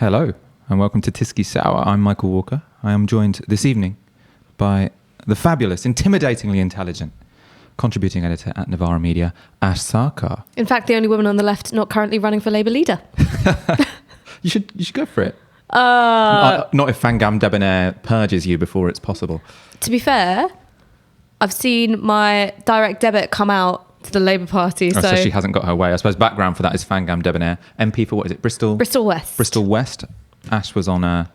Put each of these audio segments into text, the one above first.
Hello, and welcome to Tisky Sour. I'm Michael Walker. I am joined this evening by the fabulous, intimidatingly intelligent contributing editor at Novara Media, Ash Sarkar. In fact, the only woman on the left not currently running for Labour leader. You should go for it. Not if Fangam Debonair purges you before it's possible. To be fair, I've seen my direct debit come out to the Labour Party. So she hasn't got her way. I suppose background for that is Fangam Debonair, MP for, what is it, Bristol? Bristol West. Bristol West. Ash was on...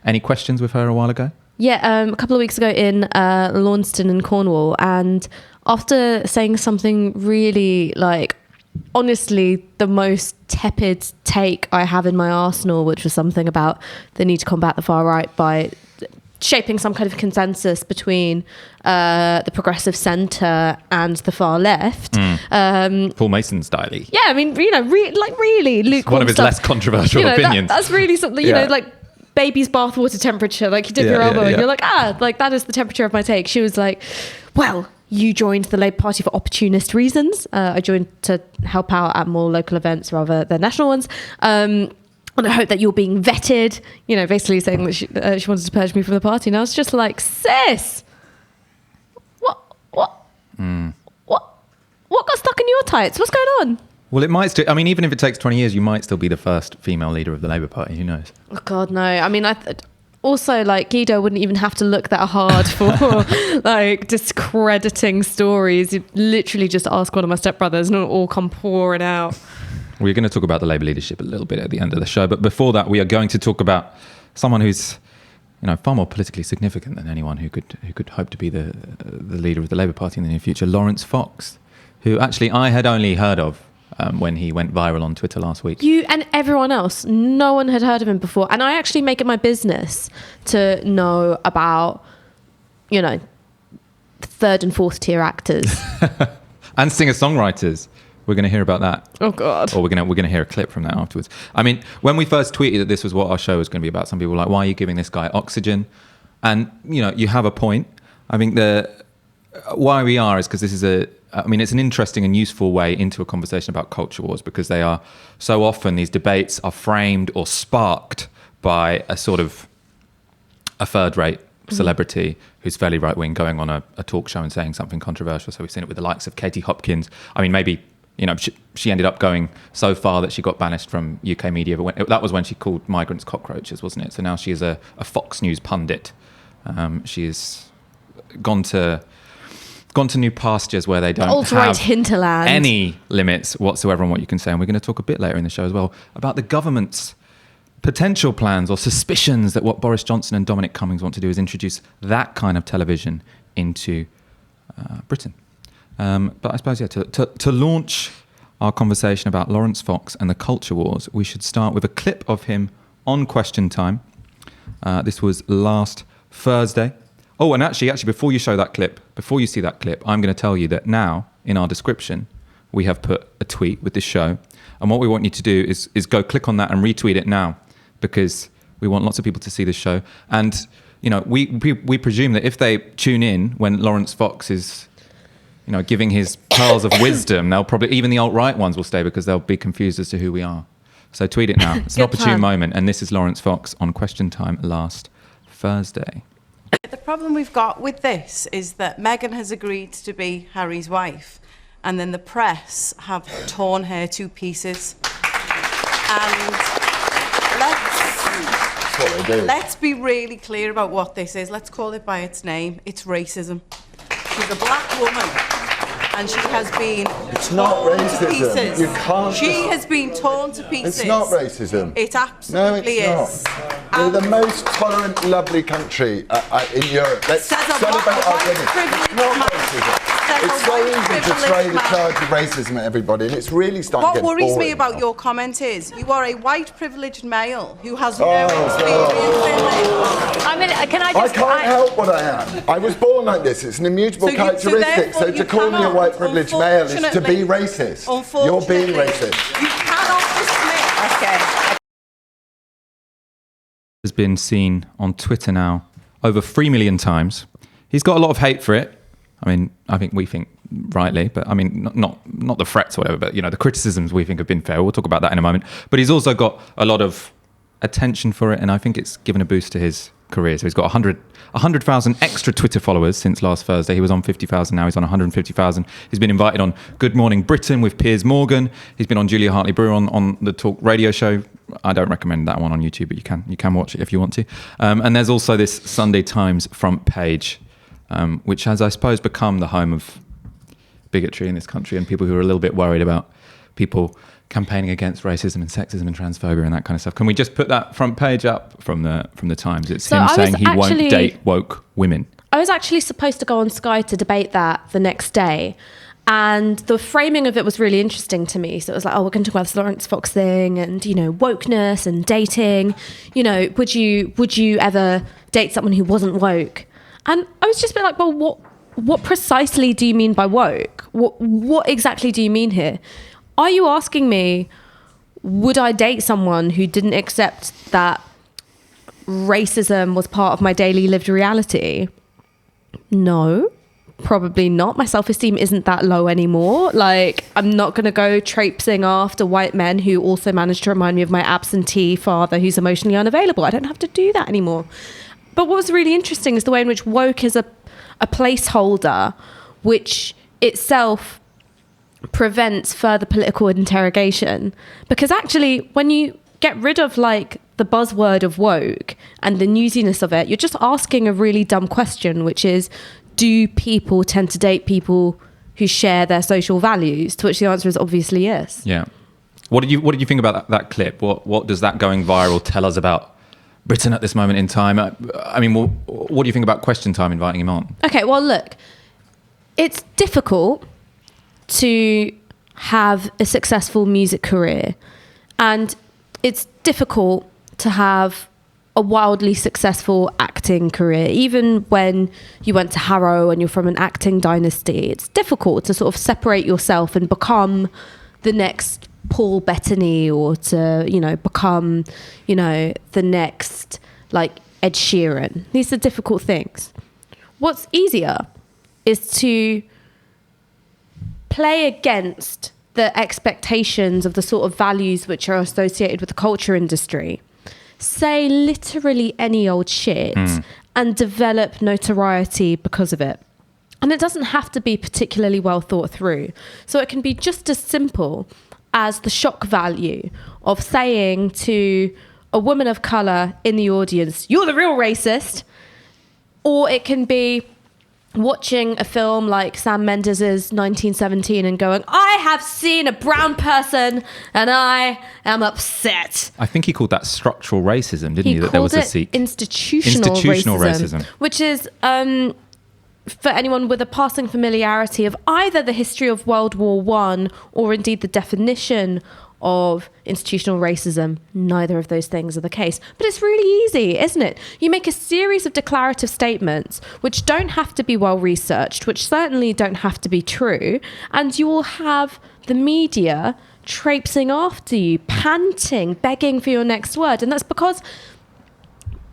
any questions with her a while ago? Yeah, a couple of weeks ago in Launceston in Cornwall. And after saying something really, honestly, the most tepid take I have in my arsenal, which was something about the need to combat the far right by shaping some kind of consensus between the progressive centre and the far left. Paul Mason style. Yeah, I mean, really lukewarm one of his stuff. less controversial opinions. That's really something, baby's bathwater temperature. You dip your elbow and you're that is the temperature of my take. She was like, well, you joined the Labour Party for opportunist reasons. I joined to help out at more local events rather than national ones. And I hope that you're being vetted, basically saying that she wanted to purge me from the party. And I was just like, sis, what got stuck in your tights? What's going on? Well, it might still... even if it takes 20 years, you might still be the first female leader of the Labour Party. Who knows? Oh, God, no. Also, Guido wouldn't even have to look that hard for, discrediting stories. You literally just ask one of my stepbrothers and it'll all come pouring out. We're going to talk about the Labour leadership a little bit at the end of the show. But before that, we are going to talk about someone who's, far more politically significant than anyone who could hope to be the leader of the Labour Party in the near future, Laurence Fox, who actually I had only heard of when he went viral on Twitter last week. You and everyone else, no one had heard of him before. And I actually make it my business to know about, third and fourth tier actors. And singer-songwriters. We're going to hear about that. Oh, God. Or we're going to hear a clip from that afterwards. When we first tweeted that this was what our show was going to be about, some people were like, why are you giving this guy oxygen? And, you have a point. I think why we are is because this is it's an interesting and useful way into a conversation about culture wars, because they are so often, these debates are framed or sparked by a sort of a third-rate celebrity who's fairly right-wing going on a talk show and saying something controversial. So we've seen it with the likes of Katie Hopkins. Maybe... she ended up going so far that she got banished from UK media. But that was when she called migrants cockroaches, wasn't it? So now she is a Fox News pundit. She has gone to new pastures where they don't have hinterland. Any limits whatsoever on what you can say. And we're going to talk a bit later in the show as well about the government's potential plans or suspicions that what Boris Johnson and Dominic Cummings want to do is introduce that kind of television into Britain. But I suppose, to launch our conversation about Laurence Fox and the culture wars, we should start with a clip of him on Question Time. This was last Thursday. Oh, and actually, before you see that clip, I'm going to tell you that now, in our description, we have put a tweet with this show. And what we want you to do is go click on that and retweet it now, because we want lots of people to see this show. And, we presume that if they tune in when Laurence Fox is... giving his pearls of wisdom, they'll probably, even the alt-right ones will stay because they'll be confused as to who we are. So tweet it now. It's an opportune moment. And this is Laurence Fox on Question Time last Thursday. The problem we've got with this is that Meghan has agreed to be Harry's wife, and then the press have torn her to pieces. And let's be really clear about what this is. Let's call it by its name. It's racism. She's a black woman, and she has been torn to pieces. You can't. She has been torn to pieces. It's not racism. It absolutely is. We're the most tolerant, lovely country in Europe. Let's celebrate our women. It's not racism. It's so easy to throw the charge of racism at everybody, and it's really starting to get boring. What worries me about your comment is you are a white privileged male who has no experience in it. I can't help what I am. I was born like this. It's an immutable characteristic. So to call me a white privileged male is to be racist. You're being racist. You cannot dismiss. Okay. Has been seen on Twitter now over 3 million times. He's got a lot of hate for it. I think we think rightly, but not the threats or whatever, but the criticisms we think have been fair. We'll talk about that in a moment. But he's also got a lot of attention for it, and I think it's given a boost to his career. So he's got 100,000 extra Twitter followers since last Thursday. He was on 50,000, now he's on 150,000. He's been invited on Good Morning Britain with Piers Morgan. He's been on Julia Hartley-Brewer on the Talk radio show. I don't recommend that one on YouTube, but you can watch it if you want to. And there's also this Sunday Times front page, which has, I suppose, become the home of bigotry in this country and people who are a little bit worried about people campaigning against racism and sexism and transphobia and that kind of stuff. Can we just put that front page up from the Times? It's him saying he won't date woke women. I was actually supposed to go on Sky to debate that the next day, and the framing of it was really interesting to me. So it was like, oh, we're going to talk about this Laurence Fox thing and, you know, wokeness and dating. You know, would you ever date someone who wasn't woke? And I was just a bit like, well, what precisely do you mean by woke? What exactly do you mean here? Are you asking me, would I date someone who didn't accept that racism was part of my daily lived reality? No, probably not. My self-esteem isn't that low anymore. Like, I'm not going to go traipsing after white men who also managed to remind me of my absentee father who's emotionally unavailable. I don't have to do that anymore. But what was really interesting is the way in which woke is a placeholder, which itself prevents further political interrogation. Because actually, when you get rid of like the buzzword of woke and the newsiness of it, you're just asking a really dumb question, which is, do people tend to date people who share their social values? To which the answer is obviously yes. Yeah. What did you think about that clip? What does that going viral tell us about Britain at this moment in time? I mean, what do you think about Question Time inviting him on? Okay, well, look, it's difficult to have a successful music career, and it's difficult to have a wildly successful acting career. Even when you went to Harrow and you're from an acting dynasty, it's difficult to sort of separate yourself and become the next Paul Bettany, or to, you know, become, you know, the next like Ed Sheeran. These are difficult things. What's easier is to play against the expectations of the sort of values which are associated with the culture industry, say literally any old shit, and develop notoriety because of it. And it doesn't have to be particularly well thought through. So it can be just as simple as the shock value of saying to a woman of colour in the audience, you're the real racist. Or it can be watching a film like Sam Mendes' 1917 and going, I have seen a brown person and I am upset. I think he called that structural racism, didn't he? That there was institutional racism. Which is, for anyone with a passing familiarity of either the history of World War I or indeed the definition of institutional racism, neither of those things are the case. But it's really easy, isn't it? You make a series of declarative statements which don't have to be well researched, which certainly don't have to be true, and you will have the media traipsing after you, panting, begging for your next word. And that's because,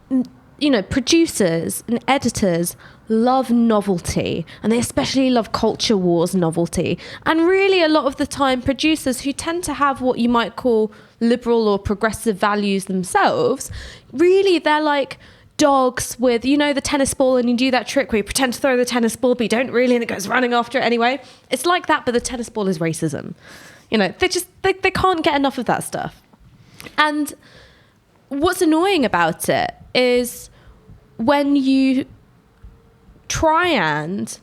you know, producers and editors love novelty, and they especially love culture wars novelty. And really, a lot of the time, producers who tend to have what you might call liberal or progressive values themselves, really, they're like dogs with, you know, the tennis ball, and you do that trick where you pretend to throw the tennis ball, but you don't really, and it goes running after it anyway. It's like that, but the tennis ball is racism. You know, they can't get enough of that stuff. And what's annoying about it is when you try and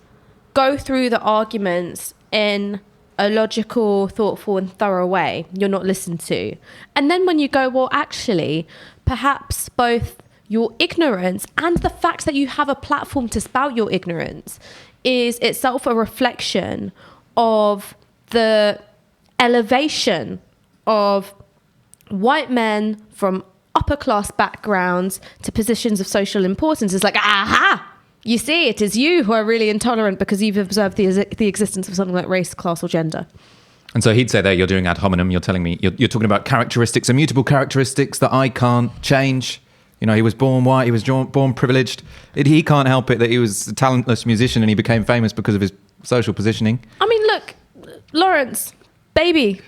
go through the arguments in a logical, thoughtful and thorough way, you're not listened to. And then when you go, well, actually, perhaps both your ignorance and the fact that you have a platform to spout your ignorance is itself a reflection of the elevation of white men from upper class backgrounds to positions of social importance. It's like, aha! You see, it is you who are really intolerant because you've observed the existence of something like race, class, or gender. And so he'd say there, you're doing ad hominem. You're telling me, you're talking about characteristics, immutable characteristics that I can't change. You know, he was born white, he was born privileged. He can't help it that he was a talentless musician and he became famous because of his social positioning. I mean, look, Laurence, baby,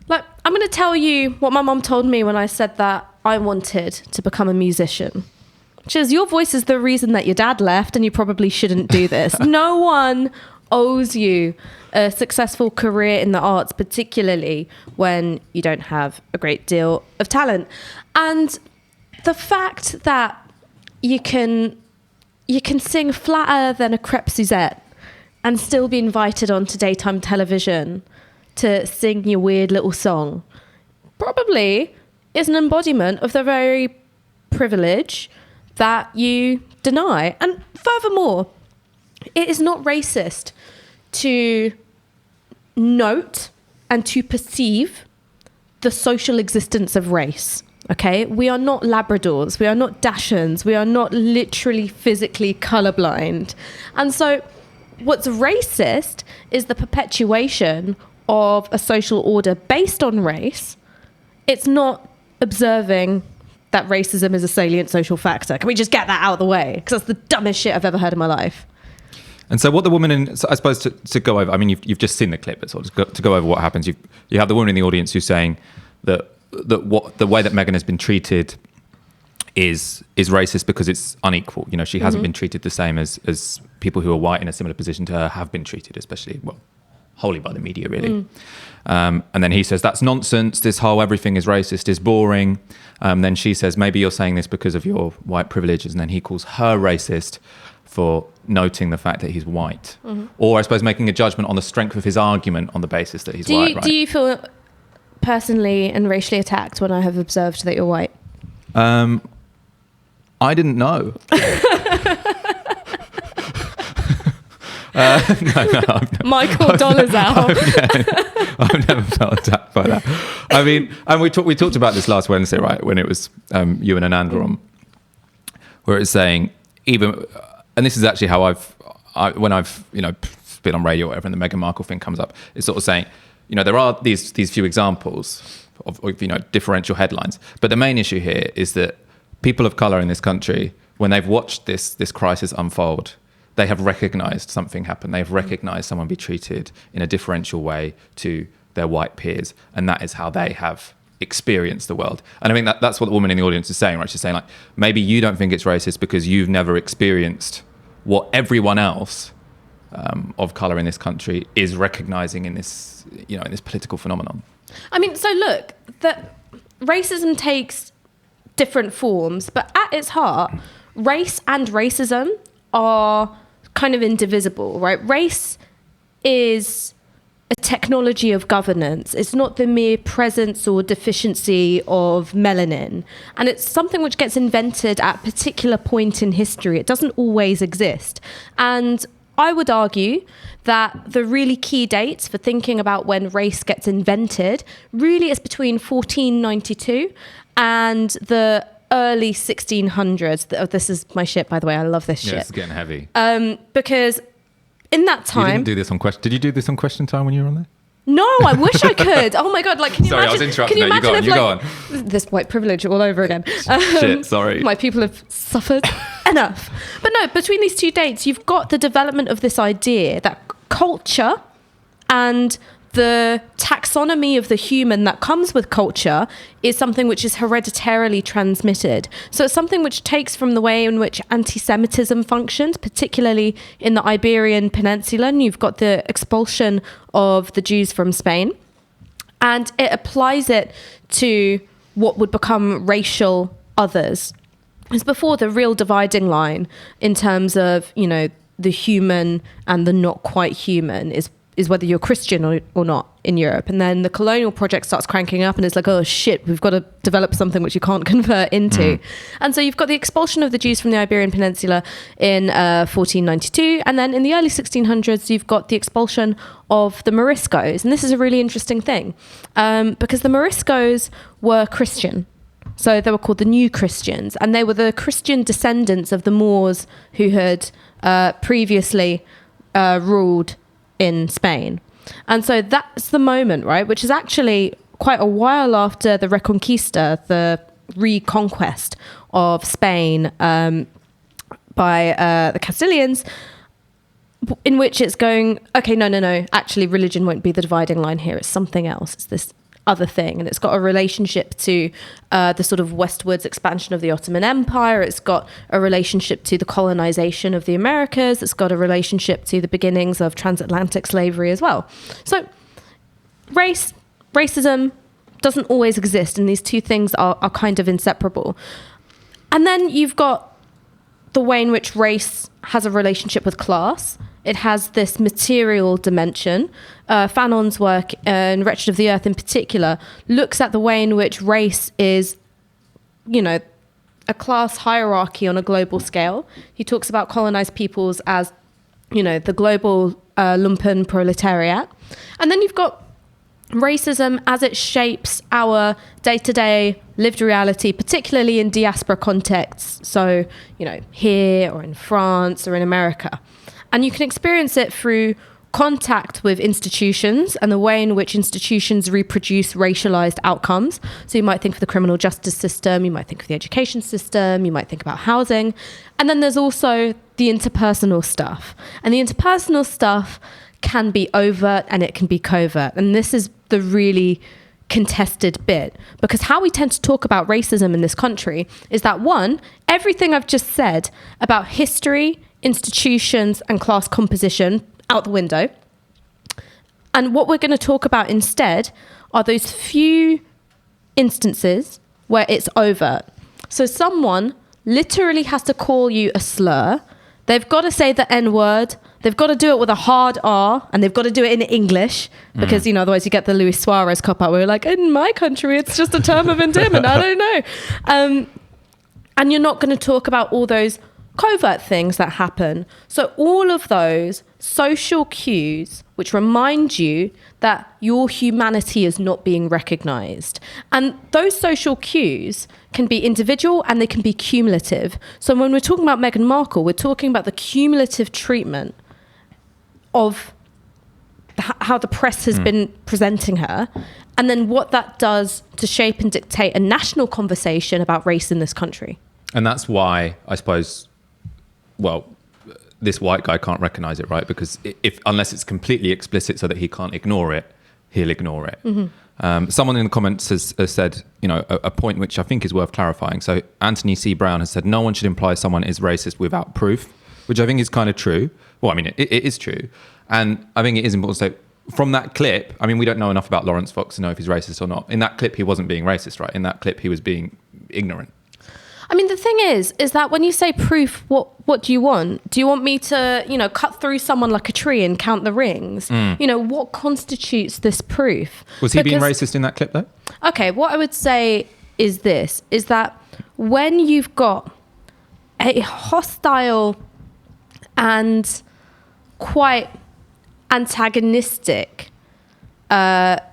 like, I'm going to tell you what my mum told me when I said that I wanted to become a musician. Which is, your voice is the reason that your dad left, and you probably shouldn't do this. No one owes you a successful career in the arts, particularly when you don't have a great deal of talent. And the fact that you can sing flatter than a crepe Suzette and still be invited onto daytime television to sing your weird little song probably is an embodiment of the very privilege that you deny. And furthermore, it is not racist to note and to perceive the social existence of race. Okay, we are not Labradors, we are not Dachshunds, we are not literally physically colorblind. And so what's racist is the perpetuation of a social order based on race. It's not observing that racism is a salient social factor. Can we just get that out of the way? Because that's the dumbest shit I've ever heard in my life. And so what the woman in, so I suppose to go over, I mean, you've just seen the clip, but sort of to go over what happens, you have the woman in the audience who's saying that what the way that Meghan has been treated is racist because it's unequal. You know, she hasn't been treated the same as people who are white in a similar position to her have been treated, especially, well, wholly by the media, really. And then he says, that's nonsense. This whole everything is racist is boring. Then she says, maybe you're saying this because of your white privileges. And then he calls her racist for noting the fact that he's white. Or I suppose making a judgment on the strength of his argument on the basis that he's white. Right? Do you feel personally and racially attacked when I have observed that you're white? I didn't know. No. Michael Dollars out. I've never felt attacked by that. I mean, and we talked about this last Wednesday, right? When it was you and Anand were on, where it's saying even, and this is actually how when I've been on radio or whatever, and the Meghan Markle thing comes up, it's sort of saying, there are these few examples of differential headlines, but the main issue here is that people of colour in this country, when they've watched this crisis unfold, they have recognised something happen. They have recognised someone be treated in a differential way to their white peers, and that is how they have experienced the world. And I think that's what the woman in the audience is saying, right? She's saying, like, maybe you don't think it's racist because you've never experienced what everyone else of colour in this country is recognising in this, in this political phenomenon. I mean, so look, that racism takes different forms, but at its heart, race and racism are kind of indivisible, right? Race is a technology of governance. It's not the mere presence or deficiency of melanin. And it's something which gets invented at a particular point in history. It doesn't always exist. And I would argue that the really key dates for thinking about when race gets invented really is between 1492 and the early 1600s. Oh, this is my shit, by the way. I love this shit. Yeah, it's getting heavy. Because in that time... You didn't do this on Question... Did you do this on Question Time when you were on there? No, I wish I could. Oh my God, like, can you sorry, imagine... I was interrupting. You go on. This white privilege all over again. Shit, sorry. My people have suffered enough. But no, between these two dates, you've got the development of this idea that culture and the taxonomy of the human that comes with culture is something which is hereditarily transmitted. So it's something which takes from the way in which anti-Semitism functions, particularly in the Iberian Peninsula, and you've got the expulsion of the Jews from Spain, and it applies it to what would become racial others. It's before the real dividing line in terms of, the human and the not quite human is whether you're Christian or not in Europe. And then the colonial project starts cranking up and it's like, oh shit, we've got to develop something which you can't convert into. And so you've got the expulsion of the Jews from the Iberian Peninsula in 1492. And then in the early 1600s, you've got the expulsion of the Moriscos. And this is a really interesting thing because the Moriscos were Christian. So they were called the New Christians, and they were the Christian descendants of the Moors who had previously ruled in Spain. And so that's the moment, right, which is actually quite a while after the Reconquista, the reconquest of Spain by the Castilians, in which it's going, okay, no, actually religion won't be the dividing line here, it's something else. It's this other thing. And it's got a relationship to the sort of westwards expansion of the Ottoman Empire. It's got a relationship to the colonization of the Americas. It's got a relationship to the beginnings of transatlantic slavery as well. So racism doesn't always exist, and these two things are kind of inseparable. And then you've got the way in which race has a relationship with class. It has this material dimension. Fanon's work, in Wretched of the Earth in particular, looks at the way in which race is, a class hierarchy on a global scale. He talks about colonized peoples as, the global lumpen proletariat. And then you've got racism as it shapes our day-to-day lived reality, particularly in diaspora contexts. So, here or in France or in America. And you can experience it through contact with institutions and the way in which institutions reproduce racialized outcomes. So you might think of the criminal justice system, you might think of the education system, you might think about housing. And then there's also the interpersonal stuff. And the interpersonal stuff can be overt and it can be covert. And this is the really contested bit, because how we tend to talk about racism in this country is that, one, everything I've just said about history, institutions and class composition out the window. And what we're going to talk about instead are those few instances where it's overt. So someone literally has to call you a slur. They've got to say the N-word. They've got to do it with a hard R, and they've got to do it in English because, otherwise you get the Luis Suarez cop-out where you're like, in my country, it's just a term of endearment. I don't know. And you're not going to talk about all those covert things that happen. So all of those social cues which remind you that your humanity is not being recognized. And those social cues can be individual and they can be cumulative. So when we're talking about Meghan Markle, we're talking about the cumulative treatment of how the press has been presenting her, and then what that does to shape and dictate a national conversation about race in this country. And that's why, I suppose, this white guy can't recognize it, right? Because unless it's completely explicit so that he can't ignore it, he'll ignore it. Mm-hmm. Someone in the comments has said, a point which I think is worth clarifying. So Anthony C. Brown has said, no one should imply someone is racist without proof, which I think is kind of true. Well, I mean, it is true. And I think it is important to say, from that clip, I mean, we don't know enough about Laurence Fox to know if he's racist or not. In that clip, he wasn't being racist, right? In that clip, he was being ignorant. I mean, the thing is that when you say proof, what do you want? Do you want me to, cut through someone like a tree and count the rings? What constitutes this proof? Was he being racist in that clip, though? Okay, what I would say is that when you've got a hostile and quite antagonistic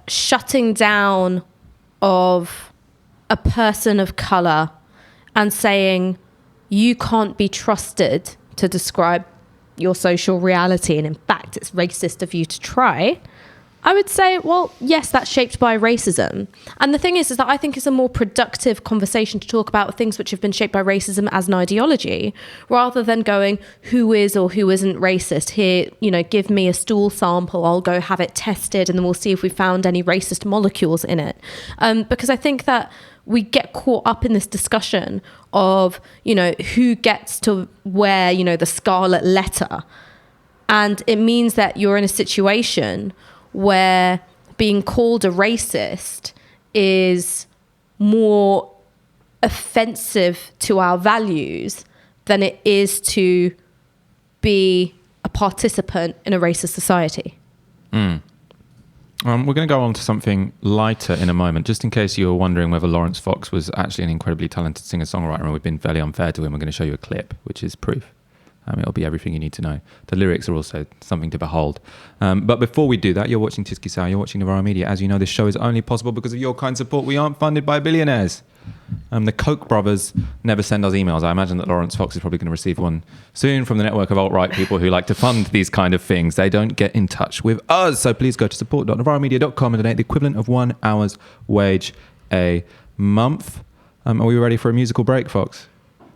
shutting down of a person of colour and saying you can't be trusted to describe your social reality, and in fact it's racist of you to try, I would say, well, yes, that's shaped by racism. And the thing is that I think it's a more productive conversation to talk about things which have been shaped by racism as an ideology, rather than going, who is or who isn't racist? Here, give me a stool sample, I'll go have it tested, and then we'll see if we found any racist molecules in it. Because I think that we get caught up in this discussion of, who gets to wear, the scarlet letter. And it means that you're in a situation where being called a racist is more offensive to our values than it is to be a participant in a racist society. We're going to go on to something lighter in a moment. Just in case you were wondering whether Laurence Fox was actually an incredibly talented singer-songwriter and we've been fairly unfair to him, we're going to show you a clip, which is proof. It'll be everything you need to know. The lyrics are also something to behold. But before we do that, you're watching Tiski Sao, you're watching Novara Media. As you know, this show is only possible because of your kind support. We aren't funded by billionaires. The Koch brothers never send us emails. I imagine that Laurence Fox is probably going to receive one soon from the network of alt-right people who like to fund these kind of things. They don't get in touch with us. So please go to support.novaramedia.com and donate the equivalent of 1 hour's wage a month. Are we ready for a musical break, Fox?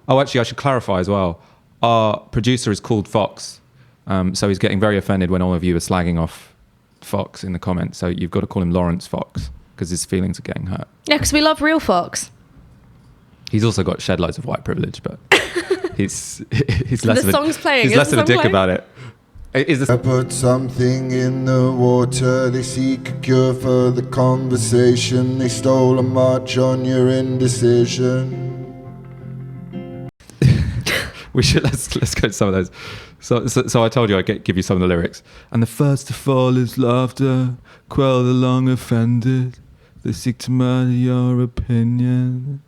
Oh, actually, I should clarify as well. Our producer is called Fox, so he's getting very offended when all of you are slagging off Fox in the comments. So you've got to call him Laurence Fox, because his feelings are getting hurt. Yeah, because we love real Fox. He's also got shed loads of white privilege, but he's less The song's playing. He's less of a dick about it. I put something in the water. They seek a cure for the conversation. They stole a march on your indecision. We should let's go to some of those. So I told you I'd give you some of the lyrics. And the first to fall is laughter, quell the long offended. They seek to murder your opinion.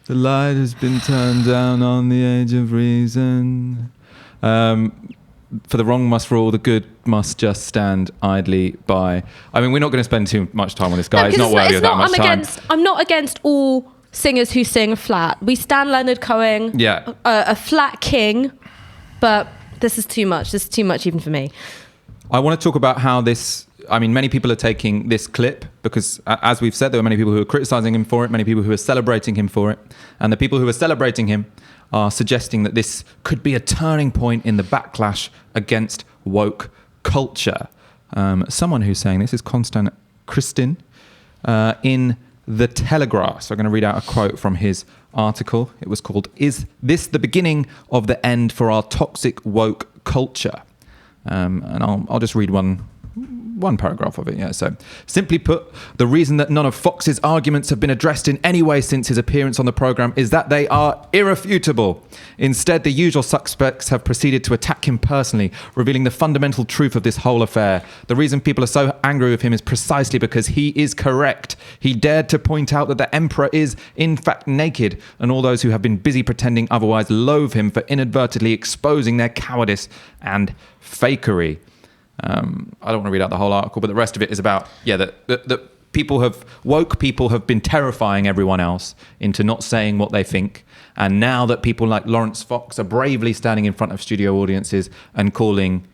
The light has been turned down on the age of reason. For the wrong must rule, the good must just stand idly by. I mean, we're not going to spend too much time on this guy. He's not worthy of that much time. I'm not against all singers who sing flat. We stand Leonard Cohen, a flat king, but this is too much. This is too much even for me. I want to talk about how this... I mean, many people are taking this clip because, as we've said, there are many people who are criticising him for it, many people who are celebrating him for it. And the people who are celebrating him are suggesting that this could be a turning point in the backlash against woke culture. Someone who's saying this is Constant Christin in The Telegraph. So I'm going to read out a quote from his article. It was called, "Is this the beginning of the end for our toxic woke culture?" And I'll just read one paragraph of it. Yeah. So, simply put, the reason that none of Fox's arguments have been addressed in any way since his appearance on the programme is that they are irrefutable. Instead, the usual suspects have proceeded to attack him personally, revealing the fundamental truth of this whole affair. The reason people are so angry with him is precisely because he is correct. He dared to point out that the emperor is, in fact, naked, and all those who have been busy pretending otherwise loathe him for inadvertently exposing their cowardice and fakery. I don't want to read out the whole article, but the rest of it is about, that woke people have been terrifying everyone else into not saying what they think. And now that people like Laurence Fox are bravely standing in front of studio audiences and calling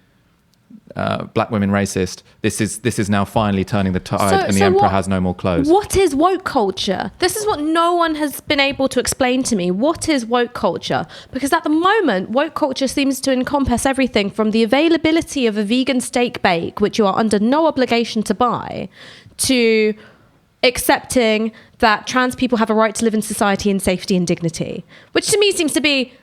black women racist, this is now finally turning the tide, and the emperor has no more clothes. What is woke culture? This is what no one has been able to explain to me. What is woke culture? Because at the moment, woke culture seems to encompass everything from the availability of a vegan steak bake, which you are under no obligation to buy, to accepting that trans people have a right to live in society in safety and dignity, which to me seems to be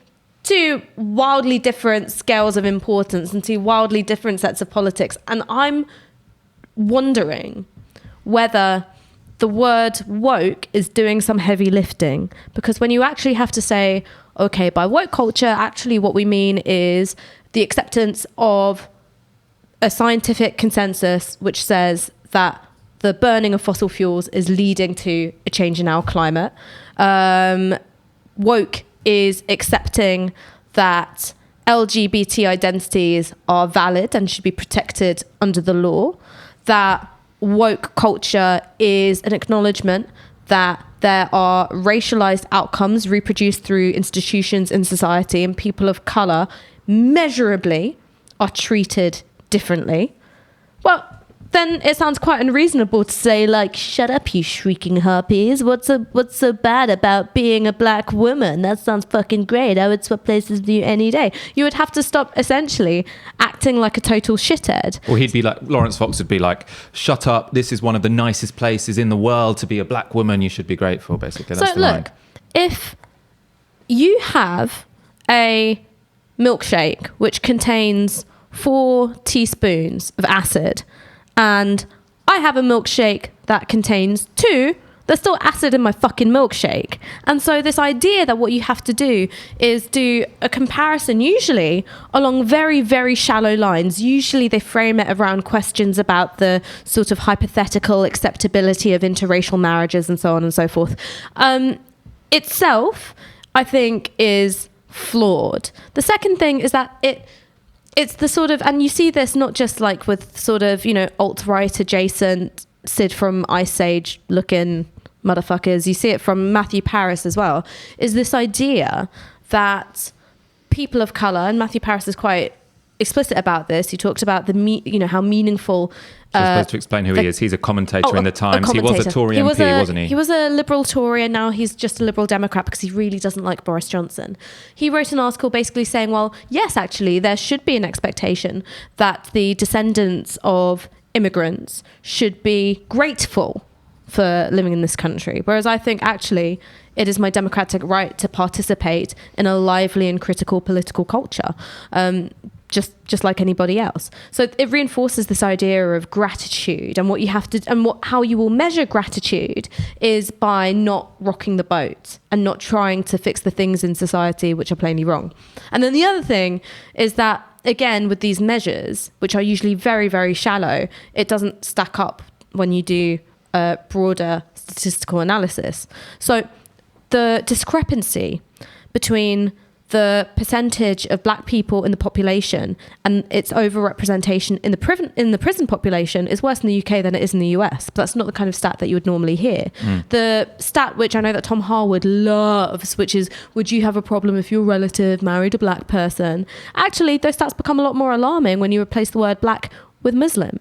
two wildly different scales of importance and two wildly different sets of politics. And I'm wondering whether the word woke is doing some heavy lifting, because when you actually have to say, okay, by woke culture, actually what we mean is the acceptance of a scientific consensus which says that the burning of fossil fuels is leading to a change in our climate. Woke is accepting that LGBT identities are valid and should be protected under the law, that woke culture is an acknowledgement that there are racialized outcomes reproduced through institutions in society, and people of color measurably are treated differently. Well, then it sounds quite unreasonable to say, like, shut up, you shrieking harpies. What's so bad about being a black woman? That sounds fucking great. I would swap places with you any day. You would have to stop essentially acting like a total shithead. Or he'd be like, Laurence Fox would be like, shut up, this is one of the nicest places in the world to be a black woman. You should be grateful, basically. That's so look, if you have a milkshake which contains 4 teaspoons of acid, and I have a milkshake that contains 2, there's still acid in my fucking milkshake. And so this idea that what you have to do is do a comparison, usually along very, very shallow lines. Usually they frame it around questions about the sort of hypothetical acceptability of interracial marriages and so on and so forth. Itself, I think, is flawed. The second thing is that it's the sort of, and you see this not just like with sort of, alt-right adjacent Sid from Ice Age looking motherfuckers, you see it from Matthew Paris as well, is this idea that people of color, and Matthew Paris is quite explicit about this. He talked about how meaningful. So I was supposed to explain who he is. He's a commentator in the Times. He was a Tory MP, wasn't he? He was a Liberal Tory, and now he's just a Liberal Democrat because he really doesn't like Boris Johnson. He wrote an article basically saying, well, yes, actually, there should be an expectation that the descendants of immigrants should be grateful for living in this country. Whereas I think actually it is my democratic right to participate in a lively and critical political culture, just like anybody else. So it reinforces this idea of gratitude, and what you have to, and how you will measure gratitude is by not rocking the boat and not trying to fix the things in society which are plainly wrong. And then the other thing is that, again, with these measures, which are usually very, very shallow, it doesn't stack up when you do a broader statistical analysis. So the discrepancy between the percentage of black people in the population and its overrepresentation in the prison population is worse in the UK than it is in the US. But that's not the kind of stat that you would normally hear. The stat, which I know that Tom Harwood loves, which is, would you have a problem if your relative married a black person? Actually, those stats become a lot more alarming when you replace the word black with Muslim.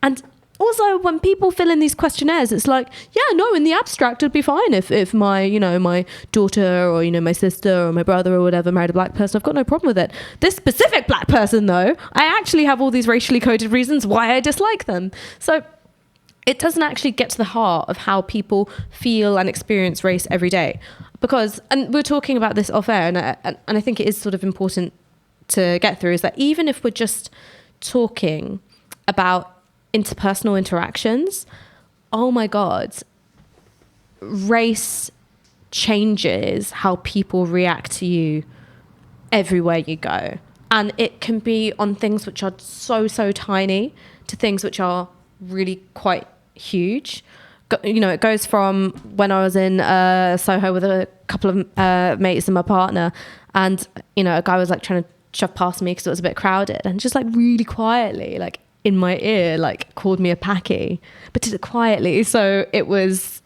And also, when people fill in these questionnaires, it's like, yeah, no, in the abstract, it'd be fine if my, my daughter or, my sister or my brother or whatever married a black person. I've got no problem with it. This specific black person, though, I actually have all these racially coded reasons why I dislike them. So it doesn't actually get to the heart of how people feel and experience race every day. Because, and we're talking about this off air, and I think it is sort of important to get through, is that even if we're just talking about interpersonal interactions, oh my God, race changes how people react to you everywhere you go. And it can be on things which are so, so tiny to things which are really quite huge. It goes from when I was in Soho with a couple of mates and my partner, and, a guy was like trying to shove past me because it was a bit crowded, and just like really quietly, like in my ear, like called me a packy, but did it quietly. So it was,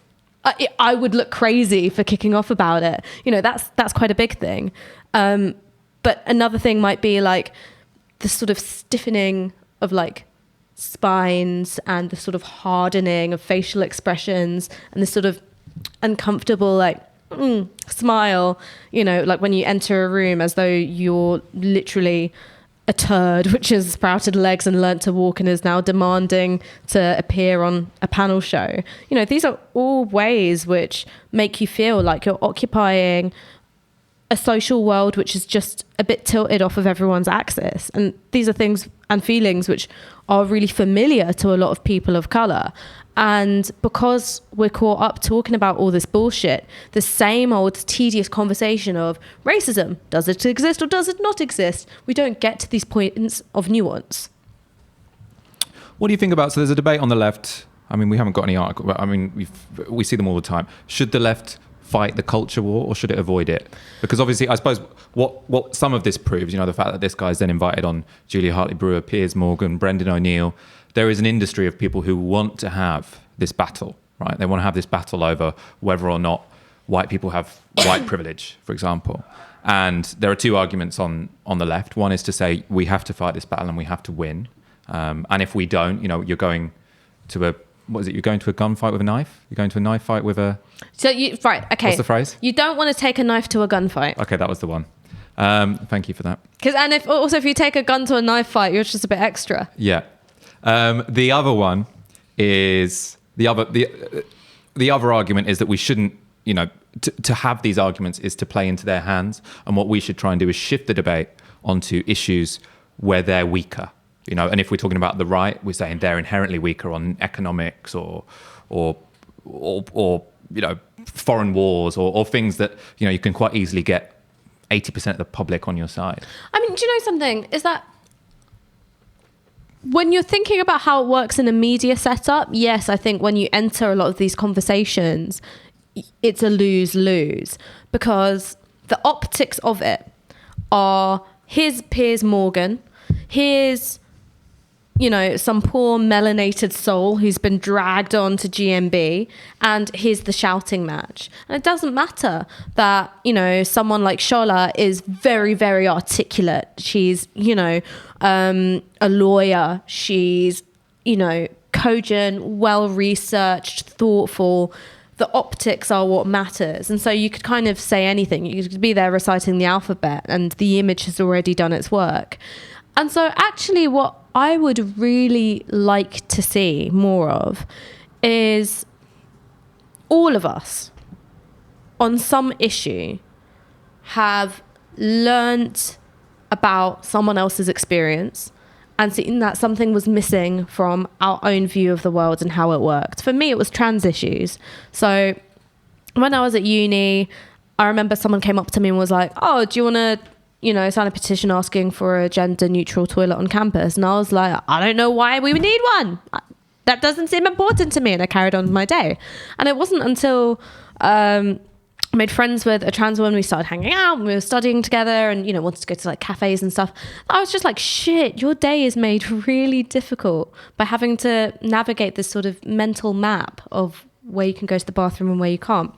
I would look crazy for kicking off about it. That's quite a big thing. But another thing might be like the sort of stiffening of like spines and the sort of hardening of facial expressions and the sort of uncomfortable like smile, like when you enter a room as though you're literally a turd which has sprouted legs and learnt to walk and is now demanding to appear on a panel show. These are all ways which make you feel like you're occupying a social world which is just a bit tilted off of everyone's axis. And these are things and feelings which are really familiar to a lot of people of colour. And because we're caught up talking about all this bullshit, the same old tedious conversation of racism, does it exist or does it not exist? We don't get to these points of nuance. What do you think about, so there's a debate on the left. I mean, we haven't got any article, but I mean, we see them all the time. Should the left fight the culture war or should it avoid it? Because obviously, I suppose what some of this proves, the fact that this guy's then invited on Julia Hartley-Brewer, Piers Morgan, Brendan O'Neill. There is an industry of people who want to have this battle, right? They want to have this battle over whether or not white people have white privilege, for example. And there are two arguments on the left. One is to say we have to fight this battle and we have to win. And if we don't, you're going to a gunfight with a knife? You're going to a knife fight with a... Right, okay. What's the phrase? You don't want to take a knife to a gunfight. Okay, that was the one. Thank you for that. If you take a gun to a knife fight, you're just a bit extra. Yeah. The other one is the other argument is that we shouldn't, to have these arguments is to play into their hands, and what we should try and do is shift the debate onto issues where they're weaker. And if we're talking about the right, we're saying they're inherently weaker on economics or foreign wars or things that you can quite easily get 80% of the public on your side. I mean, do you know something? Is that when you're thinking about how it works in a media setup, yes, I think when you enter a lot of these conversations, it's a lose-lose, because the optics of it are, here's Piers Morgan, here's, some poor melanated soul who's been dragged on to GMB, and here's the shouting match. And it doesn't matter that, someone like Shola is very, very articulate. She's, a lawyer. She's, cogent, well-researched, thoughtful. The optics are what matters. And so you could kind of say anything. You could be there reciting the alphabet and the image has already done its work. And so actually what I would really like to see more of is all of us on some issue have learnt about someone else's experience and seen that something was missing from our own view of the world and how it worked. For me, it was trans issues. So when I was at uni, I remember someone came up to me and was like, oh, do you want to, sign a petition asking for a gender neutral toilet on campus? And I was like, I don't know why we would need one. That doesn't seem important to me. And I carried on with my day. And it wasn't until I made friends with a trans woman, we started hanging out and we were studying together and, wanted to go to like cafes and stuff. I was just like, shit, your day is made really difficult by having to navigate this sort of mental map of where you can go to the bathroom and where you can't.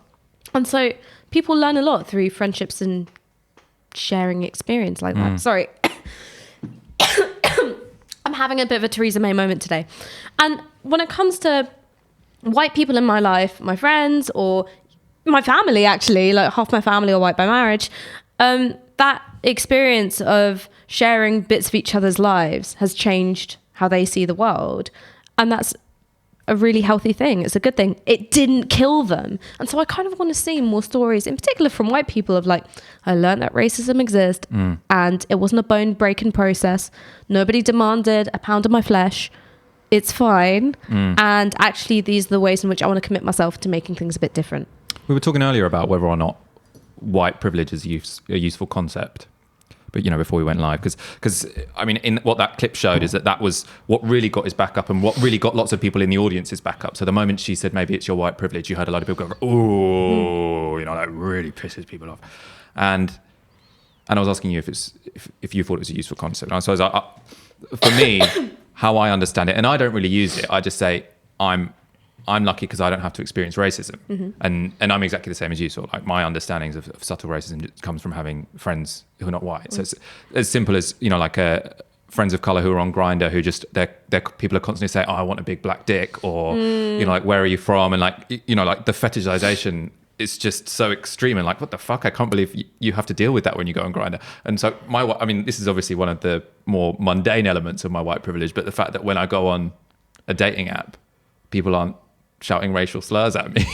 And so people learn a lot through friendships and sharing experience like that. Sorry. I'm having a bit of a Theresa May moment today. And when it comes to white people in my life, my friends or my family, actually, like half my family are white by marriage, that experience of sharing bits of each other's lives has changed how they see the world. And that's a really healthy thing. It's a good thing. It didn't kill them. And so I kind of want to see more stories, in particular from white people, of like, I learned that racism exists and it wasn't a bone breaking process. Nobody demanded a pound of my flesh. It's fine. And actually, these are the ways in which I want to commit myself to making things a bit different. We were talking earlier about whether or not white privilege is a useful concept. But, before we went live, because I mean, in what that clip showed is that was what really got his back up and what really got lots of people in the audience's back up. So the moment she said, maybe it's your white privilege, you heard a lot of people go, oh, that really pisses people off. And I was asking you if you thought it was a useful concept. And so for me, how I understand it, and I don't really use it, I just say I'm lucky because I don't have to experience racism. And I'm exactly the same as you. So like my understandings of subtle racism comes from having friends who are not white. So it's as simple as, like friends of color who are on Grindr who just, they're people are constantly saying, oh, I want a big black dick, or, like, where are you from? And like, like the fetishization is just so extreme and like, what the fuck? I can't believe you have to deal with that when you go on Grindr. And so this is obviously one of the more mundane elements of my white privilege, but the fact that when I go on a dating app, people aren't shouting racial slurs at me.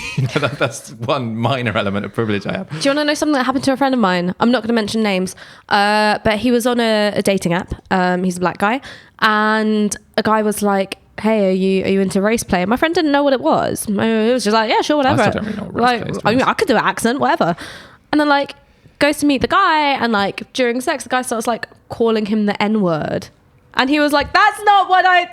That's one minor element of privilege I have. Do you want to know something that happened to a friend of mine? I'm not going to mention names, but he was on a dating app. He's a black guy, and a guy was like, "Hey, are you into race play?" And my friend didn't know what it was. It was just like, "Yeah, sure, whatever." I still don't really know what race play is, I mean, I could do an accent, whatever. And then like goes to meet the guy, and like during sex, the guy starts like calling him the N-word. And he was like, that's not what I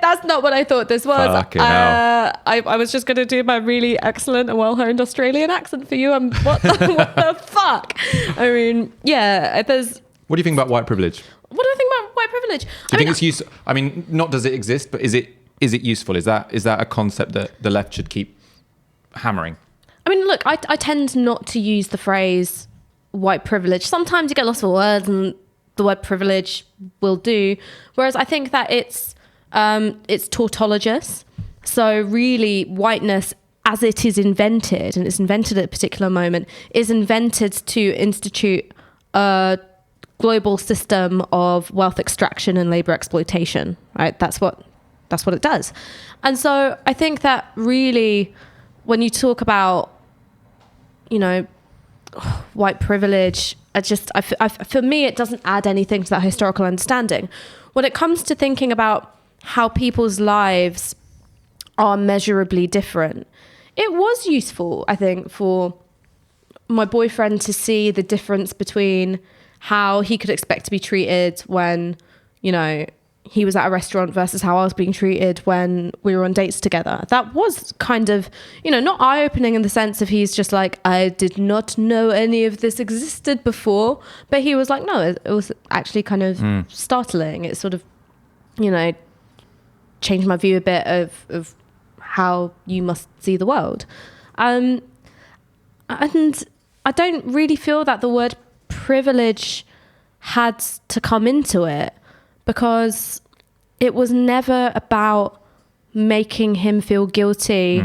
thought this was. I was just going to do my really excellent and well-honed Australian accent for you. And what the fuck? I mean, yeah, there's... What do you think about white privilege? What do I think about white privilege? Do you think it's useful? I mean, not does it exist, but is it useful? Is that a concept that the left should keep hammering? I mean, look, I tend not to use the phrase white privilege. Sometimes you get lots of words and the word privilege will do. Whereas I think that it's tautologous. So really whiteness as it is invented, and it's invented at a particular moment, is invented to institute a global system of wealth extraction and labor exploitation, right? That's what it does. And so I think that really when you talk about, white privilege, for me, it doesn't add anything to that historical understanding. When it comes to thinking about how people's lives are measurably different, it was useful, I think, for my boyfriend to see the difference between how he could expect to be treated when, he was at a restaurant versus how I was being treated when we were on dates together. That was kind of, not eye-opening in the sense of he's just like, I did not know any of this existed before. But he was like, no, it was actually kind of startling. It sort of, changed my view a bit of how you must see the world. And I don't really feel that the word privilege had to come into it, because it was never about making him feel guilty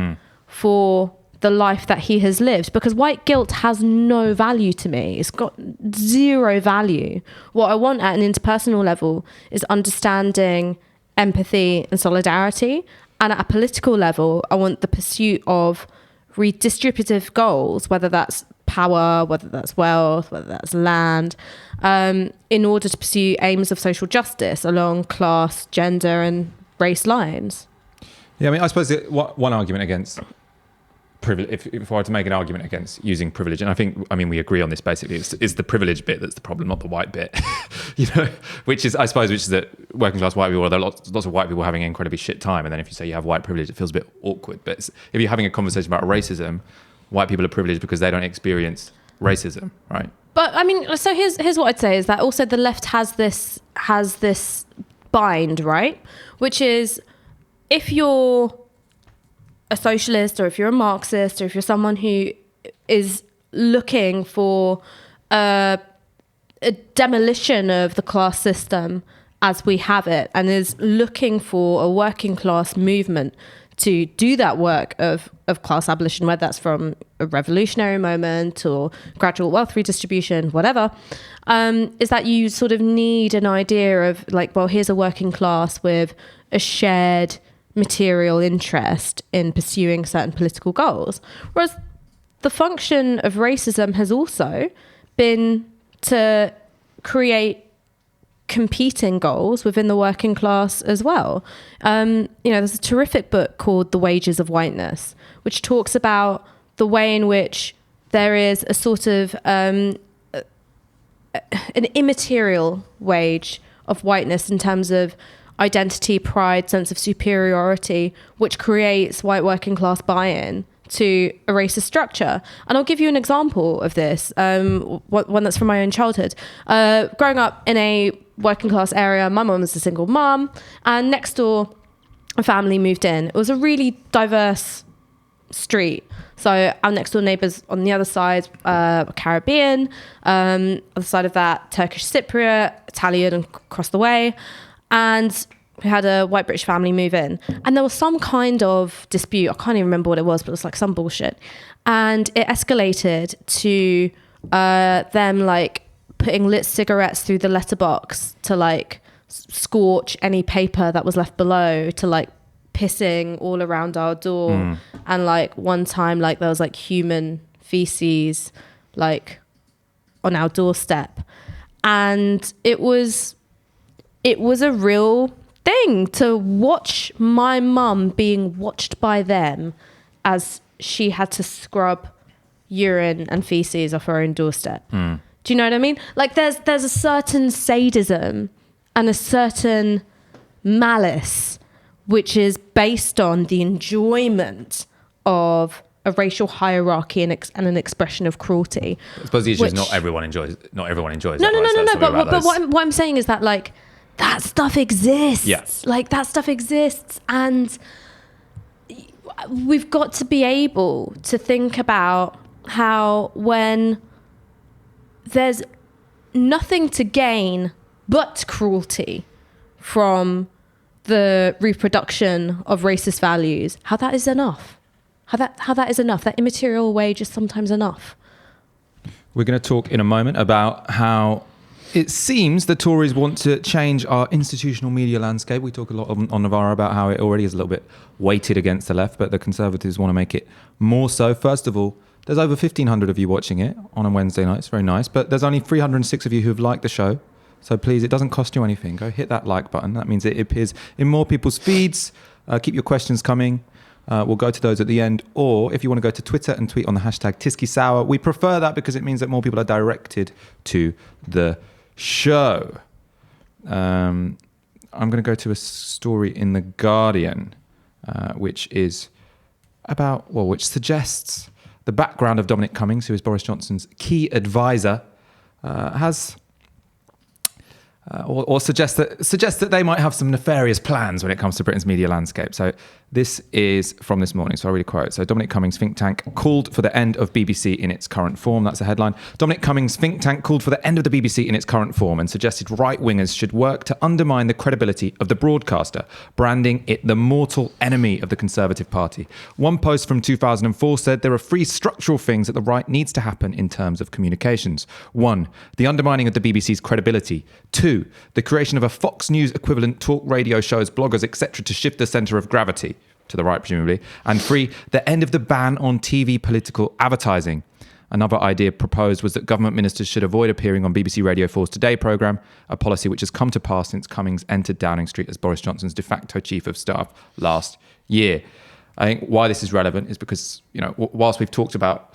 for the life that he has lived, because white guilt has no value to me. It's got zero value. What I want at an interpersonal level is understanding, empathy and solidarity. And at a political level, I want the pursuit of redistributive goals, whether that's power, whether that's wealth, whether that's land, in order to pursue aims of social justice along class, gender and race lines. Yeah, I mean, I suppose one argument against privilege, if I were to make an argument against using privilege, and I mean, we agree on this basically, it's the privilege bit that's the problem, not the white bit, which is that working class white people, there are lots of white people having an incredibly shit time, and then if you say you have white privilege, it feels a bit awkward. But if you're having a conversation about racism, white people are privileged because they don't experience racism, right? But I mean, so here's what I'd say is that also the left has this bind, right? Which is, if you're a socialist, or if you're a Marxist, or if you're someone who is looking for a demolition of the class system as we have it, and is looking for a working class movement to do that work of class abolition, whether that's from a revolutionary moment or gradual wealth redistribution, whatever, is that you sort of need an idea of like, well, here's a working class with a shared material interest in pursuing certain political goals. Whereas the function of racism has also been to create competing goals within the working class as well. There's a terrific book called The Wages of Whiteness, which talks about the way in which there is a sort of an immaterial wage of whiteness in terms of identity, pride, sense of superiority, which creates white working class buy-in to a racist structure. And I'll give you an example of this, one that's from my own childhood. Growing up in a working class area, my mum was a single mum, and next door a family moved in. It was a really diverse street. So our next door neighbours on the other side, Caribbean, other side of that, Turkish Cypriot, Italian and across the way. And we had a white British family move in, and there was some kind of dispute. I can't even remember what it was, but it was like some bullshit. And it escalated to them like putting lit cigarettes through the letterbox to like scorch any paper that was left below, to like pissing all around our door. And like one time, like there was like human feces like on our doorstep. And it was a real thing to watch my mum being watched by them as she had to scrub urine and feces off her own doorstep. Do you know what I mean? Like there's a certain sadism and a certain malice which is based on the enjoyment of a racial hierarchy and an expression of cruelty. I suppose the issue is not everyone enjoys No. That, But what I'm saying is that like that stuff exists. Yeah. Like that stuff exists, and we've got to be able to think about how when there's nothing to gain but cruelty from the reproduction of racist values, how that is enough. How that is enough. That immaterial wage is sometimes enough. We're going to talk in a moment about how it seems the Tories want to change our institutional media landscape. We talk a lot on Novara about how it already is a little bit weighted against the left, but the Conservatives want to make it more so. First of all, there's over 1,500 of you watching it on a Wednesday night. It's very nice. But there's only 306 of you who have liked the show. So please, it doesn't cost you anything. Go hit that like button. That means it appears in more people's feeds. Keep your questions coming. We'll go to those at the end. Or if you want to go to Twitter and tweet on the hashtag TiskiSour, we prefer that because it means that more people are directed to the show. I'm going to go to a story in The Guardian, which suggests the background of Dominic Cummings, who is Boris Johnson's key advisor, or suggests that they might have some nefarious plans when it comes to Britain's media landscape. So this is from this morning, so I'll read a quote. So Dominic Cummings' think tank called for the end of BBC in its current form. That's the headline. Dominic Cummings' think tank called for the end of the BBC in its current form and suggested right-wingers should work to undermine the credibility of the broadcaster, branding it the mortal enemy of the Conservative Party. One post from 2004 said there are 3 structural things that the right needs to happen in terms of communications. 1, the undermining of the BBC's credibility. 2, the creation of a Fox News equivalent talk radio shows, bloggers, etc. to shift the centre of gravity. to the right, presumably. And 3, the end of the ban on TV political advertising. Another idea proposed was that government ministers should avoid appearing on BBC Radio 4's Today programme, a policy which has come to pass since Cummings entered Downing Street as Boris Johnson's de facto chief of staff last year. I think why this is relevant is because, whilst we've talked about,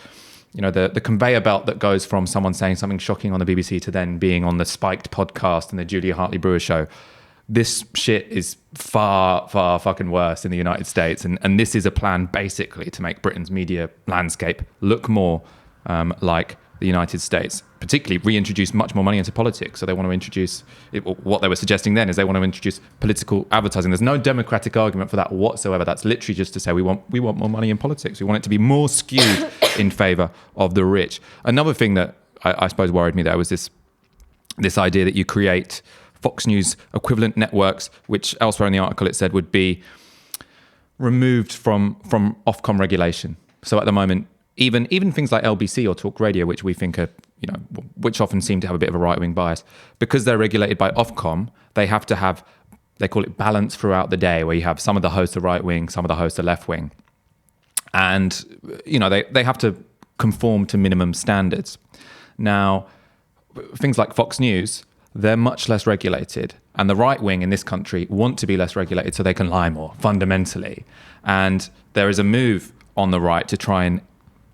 the conveyor belt that goes from someone saying something shocking on the BBC to then being on the Spiked podcast and the Julia Hartley-Brewer show, this shit is far, far fucking worse in the United States. And this is a plan basically to make Britain's media landscape look more like the United States, particularly reintroduce much more money into politics. So they want to introduce, what they were suggesting then is they want to introduce political advertising. There's no democratic argument for that whatsoever. That's literally just to say we want more money in politics. We want it to be more skewed in favour of the rich. Another thing that I suppose worried me there was this idea that you create Fox News equivalent networks, which elsewhere in the article it said would be removed from Ofcom regulation. So at the moment, even things like LBC or Talk Radio, which we think are, which often seem to have a bit of a right-wing bias, because they're regulated by Ofcom, they have to have, they call it balance throughout the day, where you have some of the hosts are right-wing, some of the hosts are left-wing. And, they have to conform to minimum standards. Now, things like Fox News, they're much less regulated. And the right wing in this country want to be less regulated so they can lie more, fundamentally. And there is a move on the right to try and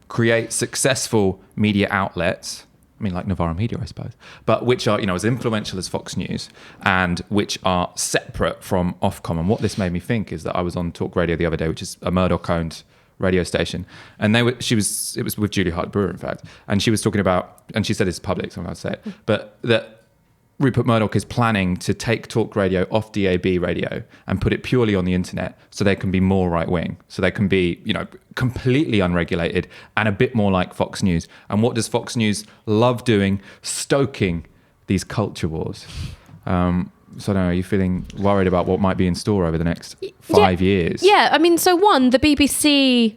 create successful media outlets, like Novara Media, I suppose, but which are, as influential as Fox News and which are separate from Ofcom. And what this made me think is that I was on Talk Radio the other day, which is a Murdoch-owned radio station, and it was with Julia Hartley-Brewer, in fact, and she was talking about, and she said it's public, so I'm going to say it, but that Rupert Murdoch is planning to take Talk Radio off DAB radio and put it purely on the internet so they can be more right-wing. So they can be, completely unregulated and a bit more like Fox News. And what does Fox News love doing? Stoking these culture wars. So I don't know, are you feeling worried about what might be in store over the next 5 years? Yeah, so one, the BBC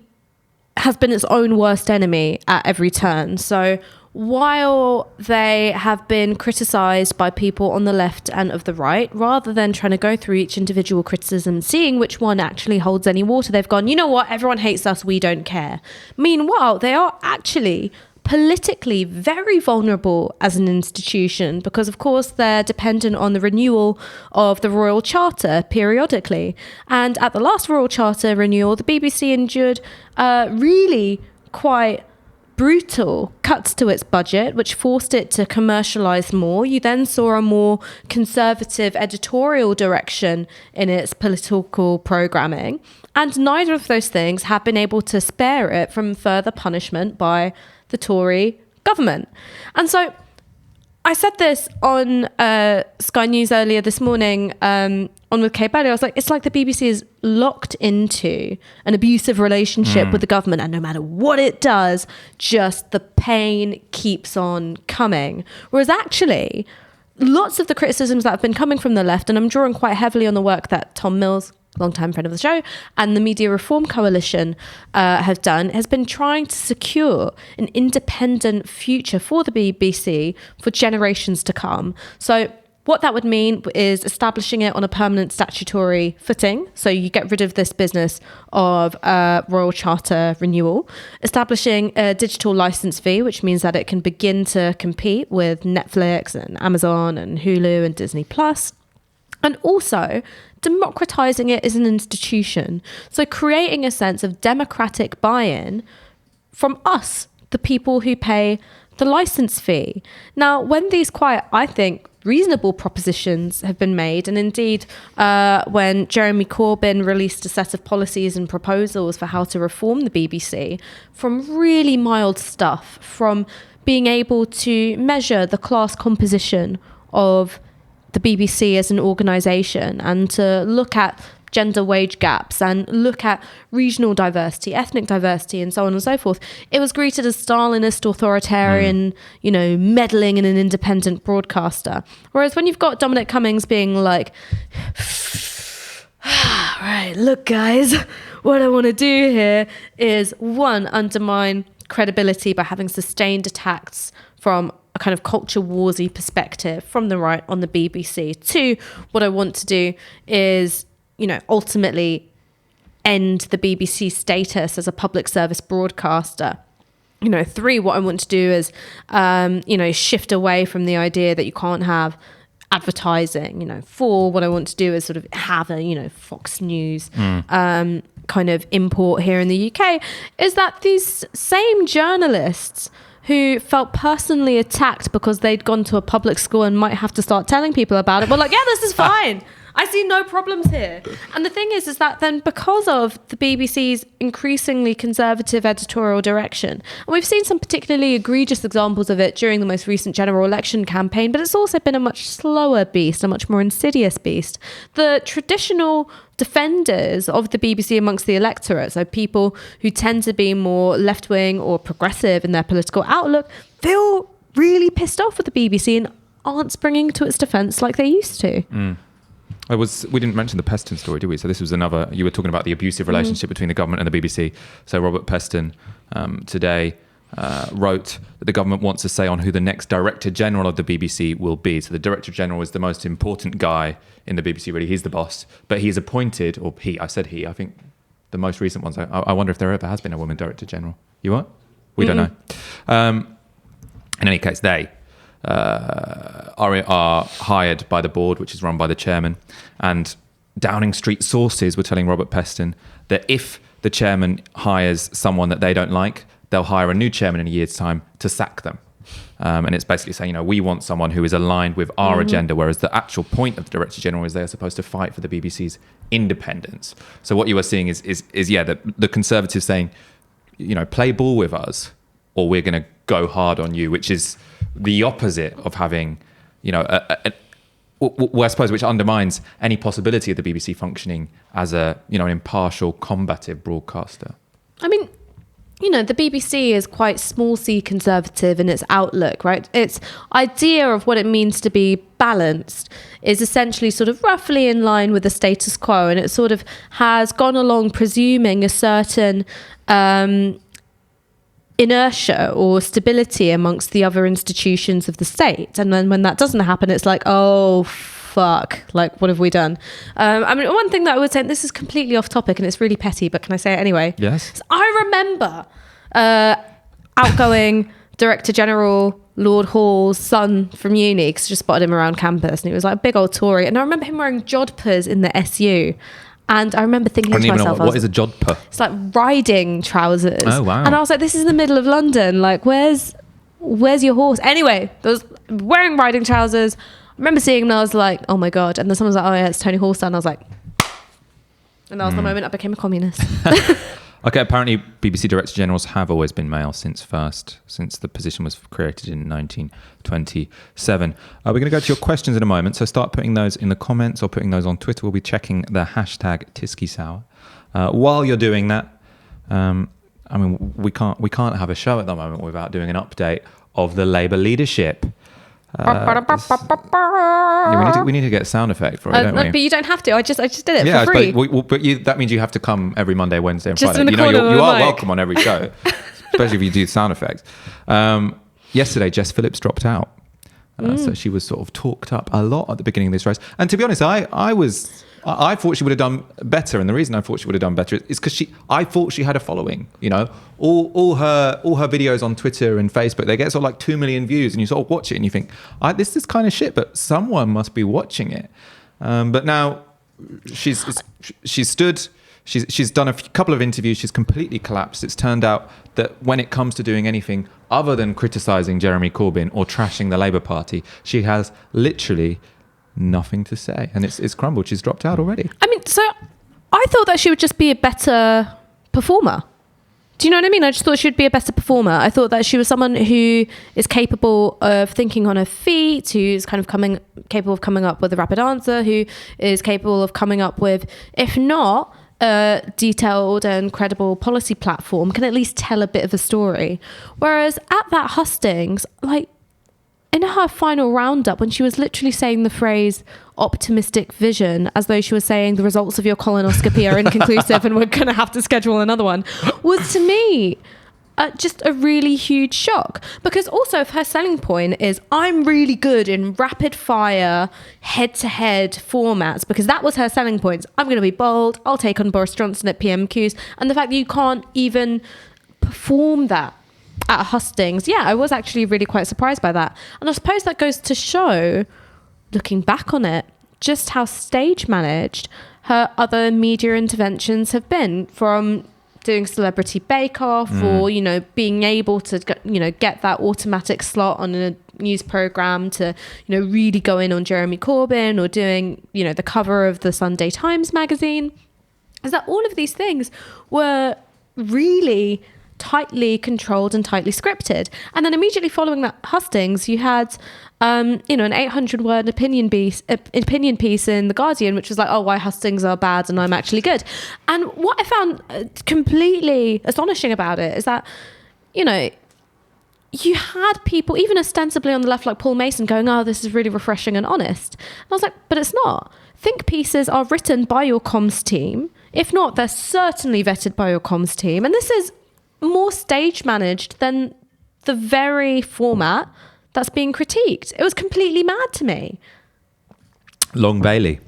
has been its own worst enemy at every turn. So while they have been criticised by people on the left and of the right, rather than trying to go through each individual criticism, seeing which one actually holds any water, they've gone, you know what, everyone hates us, we don't care. Meanwhile, they are actually politically very vulnerable as an institution because, of course, they're dependent on the renewal of the Royal Charter periodically. And at the last Royal Charter renewal, the BBC endured really quite brutal cuts to its budget, which forced it to commercialise more. You then saw a more conservative editorial direction in its political programming. And neither of those things have been able to spare it from further punishment by the Tory government. And so I said this on Sky News earlier this morning on with Kate Bailey. I was like, it's like the BBC is locked into an abusive relationship with the government, and no matter what it does, just the pain keeps on coming. Whereas actually, lots of the criticisms that have been coming from the left, and I'm drawing quite heavily on the work that Tom Mills, long-time friend of the show, and the Media Reform Coalition have done, has been trying to secure an independent future for the BBC for generations to come. So what that would mean is establishing it on a permanent statutory footing. So you get rid of this business of Royal Charter renewal, establishing a digital license fee, which means that it can begin to compete with Netflix and Amazon and Hulu and Disney Plus. And also democratizing it as an institution. So creating a sense of democratic buy-in from us, the people who pay the license fee. Now, when these quite, I think, reasonable propositions have been made, and indeed when Jeremy Corbyn released a set of policies and proposals for how to reform the BBC, from really mild stuff, from being able to measure the class composition of the BBC as an organisation and to look at gender wage gaps and look at regional diversity, ethnic diversity, and so on and so forth. It was greeted as Stalinist, authoritarian, meddling in an independent broadcaster. Whereas when you've got Dominic Cummings being like, right, look guys, what I want to do here is, one, undermine credibility by having sustained attacks from a kind of culture warsy perspective from the right on the BBC. Two, what I want to do is, ultimately end the BBC status as a public service broadcaster. 3, what I want to do is, shift away from the idea that you can't have advertising. 4, what I want to do is sort of have a, Fox News kind of import here in the UK, is that these same journalists who felt personally attacked because they'd gone to a public school and might have to start telling people about it, but yeah, this is fine. I see no problems here. And the thing is that then because of the BBC's increasingly conservative editorial direction, and we've seen some particularly egregious examples of it during the most recent general election campaign, but it's also been a much slower beast, a much more insidious beast. The traditional defenders of the BBC amongst the electorate, so people who tend to be more left-wing or progressive in their political outlook, feel really pissed off with the BBC and aren't springing to its defence like they used to. We didn't mention the Peston story, did we? So this was another, you were talking about the abusive relationship between the government and the BBC. So Robert Peston today wrote that the government wants to say on who the next Director General of the BBC will be. So the Director General is the most important guy in the BBC, really. He's the boss. But he's appointed, or I think the most recent ones, I wonder if there ever has been a woman Director General. You what? We don't know. In any case, they are hired by the board, which is run by the chairman. And Downing Street sources were telling Robert Peston that if the chairman hires someone that they don't like, they'll hire a new chairman in a year's time to sack them. And it's basically saying, we want someone who is aligned with our agenda, whereas the actual point of the Director General is they're supposed to fight for the BBC's independence. So what you are seeing is the Conservatives saying, play ball with us or we're going to go hard on you, which is the opposite of having, I suppose, which undermines any possibility of the BBC functioning as an impartial, combative broadcaster. I mean, the BBC is quite small c conservative in its outlook, right? Its idea of what it means to be balanced is essentially sort of roughly in line with the status quo, and it sort of has gone along presuming a certain inertia or stability amongst the other institutions of the state. And then when that doesn't happen, it's like, oh, fuck, like, what have we done? One thing that I would say, and this is completely off topic and it's really petty, but can I say it anyway? Yes. So I remember outgoing Director General Lord Hall's son from uni, because I just spotted him around campus and he was like a big old Tory. And I remember him wearing jodhpurs in the SU. And I remember thinking to myself, what is a jodhpur? It's like riding trousers. Oh, wow. And I was like, this is the middle of London. Like, where's your horse? Anyway, there was wearing riding trousers. I remember seeing him and I was like, oh my God. And then someone was like, oh yeah, it's Tony Hall's. And I was like, and that was the moment I became a communist. Okay, apparently BBC Director Generals have always been male since the position was created in 1927. We're going to go to your questions in a moment, so start putting those in the comments or putting those on Twitter. We'll be checking the hashtag TiskiSour. While you're doing that, we can't have a show at the moment without doing an update of the Labour leadership. We need to get a sound effect for it, don't we? But you don't have to. I just did it for free. But that means you have to come every Monday, Wednesday, and just Friday. You are welcome on every show, especially if you do sound effects. Yesterday, Jess Phillips dropped out, so she was sort of talked up a lot at the beginning of this race. And to be honest, I thought she would have done better, and the reason I thought she would have done better is because I thought she had a following. All her videos on Twitter and Facebook, they get sort of like 2 million views, and you sort of watch it and you think, this is kind of shit, but someone must be watching it. But now she's done a couple of interviews. She's completely collapsed. It's turned out that when it comes to doing anything other than criticising Jeremy Corbyn or trashing the Labour Party, she has literally nothing to say, and it's crumbled. She's dropped out already. So I thought that she would just be a better performer. Do you know what I mean? I just thought she'd be a better performer. I thought that she was someone who is capable of thinking on her feet, who's kind of capable of coming up with a rapid answer, who is capable of coming up with, if not a detailed and credible policy platform, can at least tell a bit of a story. Whereas at that hustings, in her final roundup, when she was literally saying the phrase optimistic vision, as though she was saying the results of your colonoscopy are inconclusive and we're going to have to schedule another one, was to me just a really huge shock. Because also if her selling point is I'm really good in rapid fire head-to-head formats, because that was her selling point. I'm going to be bold. I'll take on Boris Johnson at PMQs. And the fact that you can't even perform that at hustings, yeah, I was actually really quite surprised by that. And I suppose that goes to show, looking back on it, just how stage managed her other media interventions have been, from doing Celebrity Bake Off or, you know, being able to, you know, get that automatic slot on a news program to, you know, really go in on Jeremy Corbyn, or doing, you know, the cover of the Sunday Times magazine. Is that all of these things were really tightly controlled and tightly scripted. And then immediately following that hustings, you had you know, an 800-word opinion piece in The Guardian, which was like, oh, why hustings are bad and I'm actually good. And what I found completely astonishing about it is that, you know, you had people, even ostensibly on the left, like Paul Mason, going, oh, this is really refreshing and honest. And I was like, but it's not. Think pieces are written by your comms team. If not, they're certainly vetted by your comms team. And this is more stage managed than the very format that's being critiqued. It was completely mad to me. Long Bailey,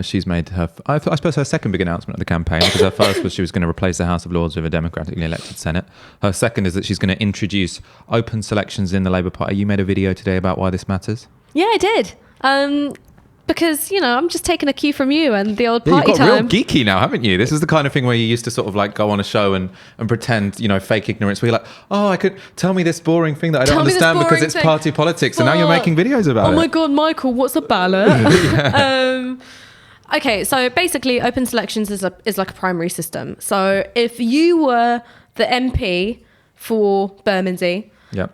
she's made her, I suppose, her second big announcement of the campaign, because her first was she was going to replace the House of Lords with a democratically elected Senate. Her second is that she's going to introduce open selections in the Labour Party. You made a video today about why this matters. Yeah, I did. Because, you know, I'm just taking a cue from you and the old Yeah, party you've got time. real geeky now, haven't you? This is the kind of thing where you used to sort of like go on a show and pretend, you know, fake ignorance, where you're like, oh, I could tell me this boring thing that I don't understand because it's party politics, and now you're making videos about it. Oh my God, Michael, what's a ballot? Okay, so basically open selections is like a primary system. So if you were the MP for Bermondsey, yep.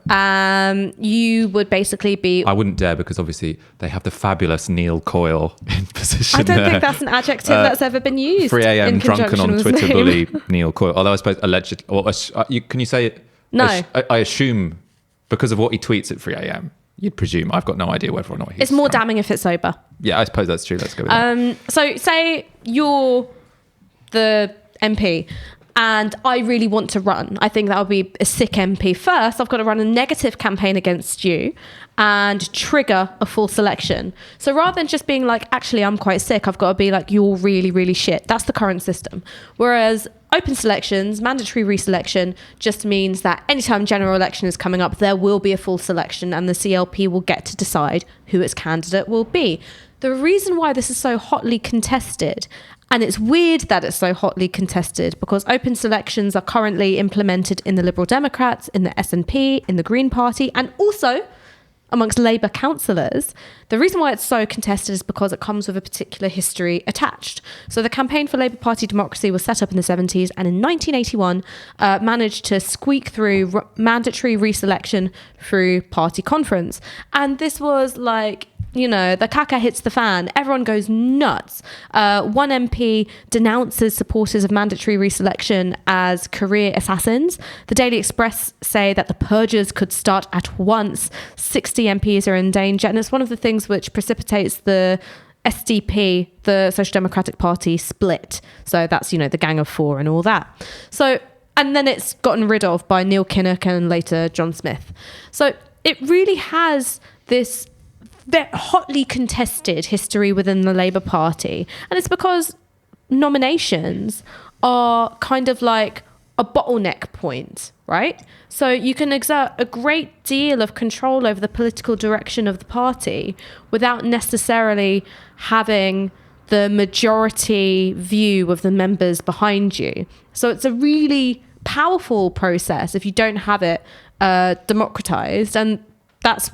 You would basically be... I wouldn't dare, because obviously they have the fabulous Neil Coyle in position. I don't think that's an adjective that's ever been used. 3 a.m. drunken on Twitter name. bully Neil Coyle. Although I suppose alleged, or can you say it? No. I assume because of what he tweets at 3 a.m. You'd presume. I've got no idea whether or not he's... It's more damning if it's sober. Yeah, I suppose that's true. Let's go with that. So say you're the MP and I really want to run. I think that would be a sick MP. First, I've got to run a negative campaign against you and trigger a full selection. So rather than just being like, actually, I'm quite sick, I've got to be like, you're really, really shit. That's the current system. Whereas open selections, mandatory reselection, just means that anytime general election is coming up, there will be a full selection and the CLP will get to decide who its candidate will be. The reason why this is so hotly contested, and it's weird that it's so hotly contested, because open selections are currently implemented in the Liberal Democrats, in the SNP, in the Green Party, and also amongst Labour councillors. The reason why it's so contested is because it comes with a particular history attached. So the Campaign for Labour Party Democracy was set up in the 70s, and in 1981 managed to squeak through mandatory reselection through party conference. And this was like, you know, the caca hits the fan. Everyone goes nuts. One MP denounces supporters of mandatory reselection as career assassins. The Daily Express say that the purges could start at once. 60 MPs are in danger. And it's one of the things which precipitates the SDP, the Social Democratic Party, split. So that's, you know, the Gang of Four and all that. So, and then it's gotten rid of by Neil Kinnock and later John Smith. So it really has this hotly contested history within the Labour Party. And it's because nominations are kind of like a bottleneck point, right? So you can exert a great deal of control over the political direction of the party without necessarily having the majority view of the members behind you. So it's a really powerful process if you don't have it democratized. And that's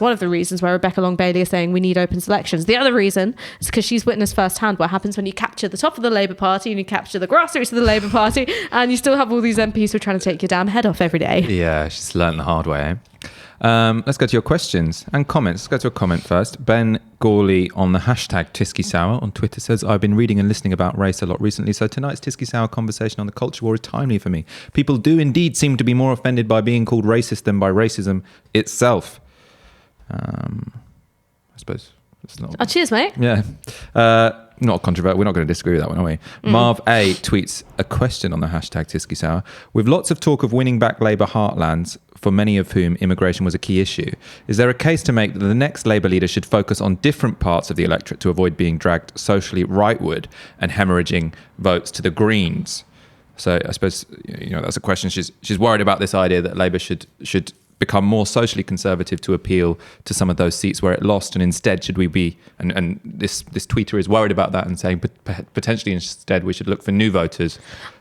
one of the reasons why Rebecca Long-Bailey is saying we need open selections. The other reason is because she's witnessed firsthand what happens when you capture the top of the Labour Party and you capture the grassroots of the Labour Party, and you still have all these MPs who are trying to take your damn head off every day. Yeah, she's learned the hard way, eh? Let's go to your questions and comments. Let's go to a comment first. Ben Gawley on the hashtag Tisky Sour on Twitter says, I've been reading and listening about race a lot recently, so tonight's Tisky Sour conversation on the culture war is timely for me. People do indeed seem to be more offended by being called racist than by racism itself. I suppose It's not. Oh, cheers, mate. Yeah. Not controversial. We're not going to disagree with that one, are we? Marv A tweets a question on the hashtag Tisky Sour. With lots of talk of winning back Labour heartlands, for many of whom immigration was a key issue, is there a case to make that the next Labour leader should focus on different parts of the electorate to avoid being dragged socially rightward and hemorrhaging votes to the Greens? So I suppose, that's a question. She's worried about this idea that Labour should become more socially conservative to appeal to some of those seats where it lost, and instead should we be, and this tweeter is worried about that and saying potentially instead we should look for new voters.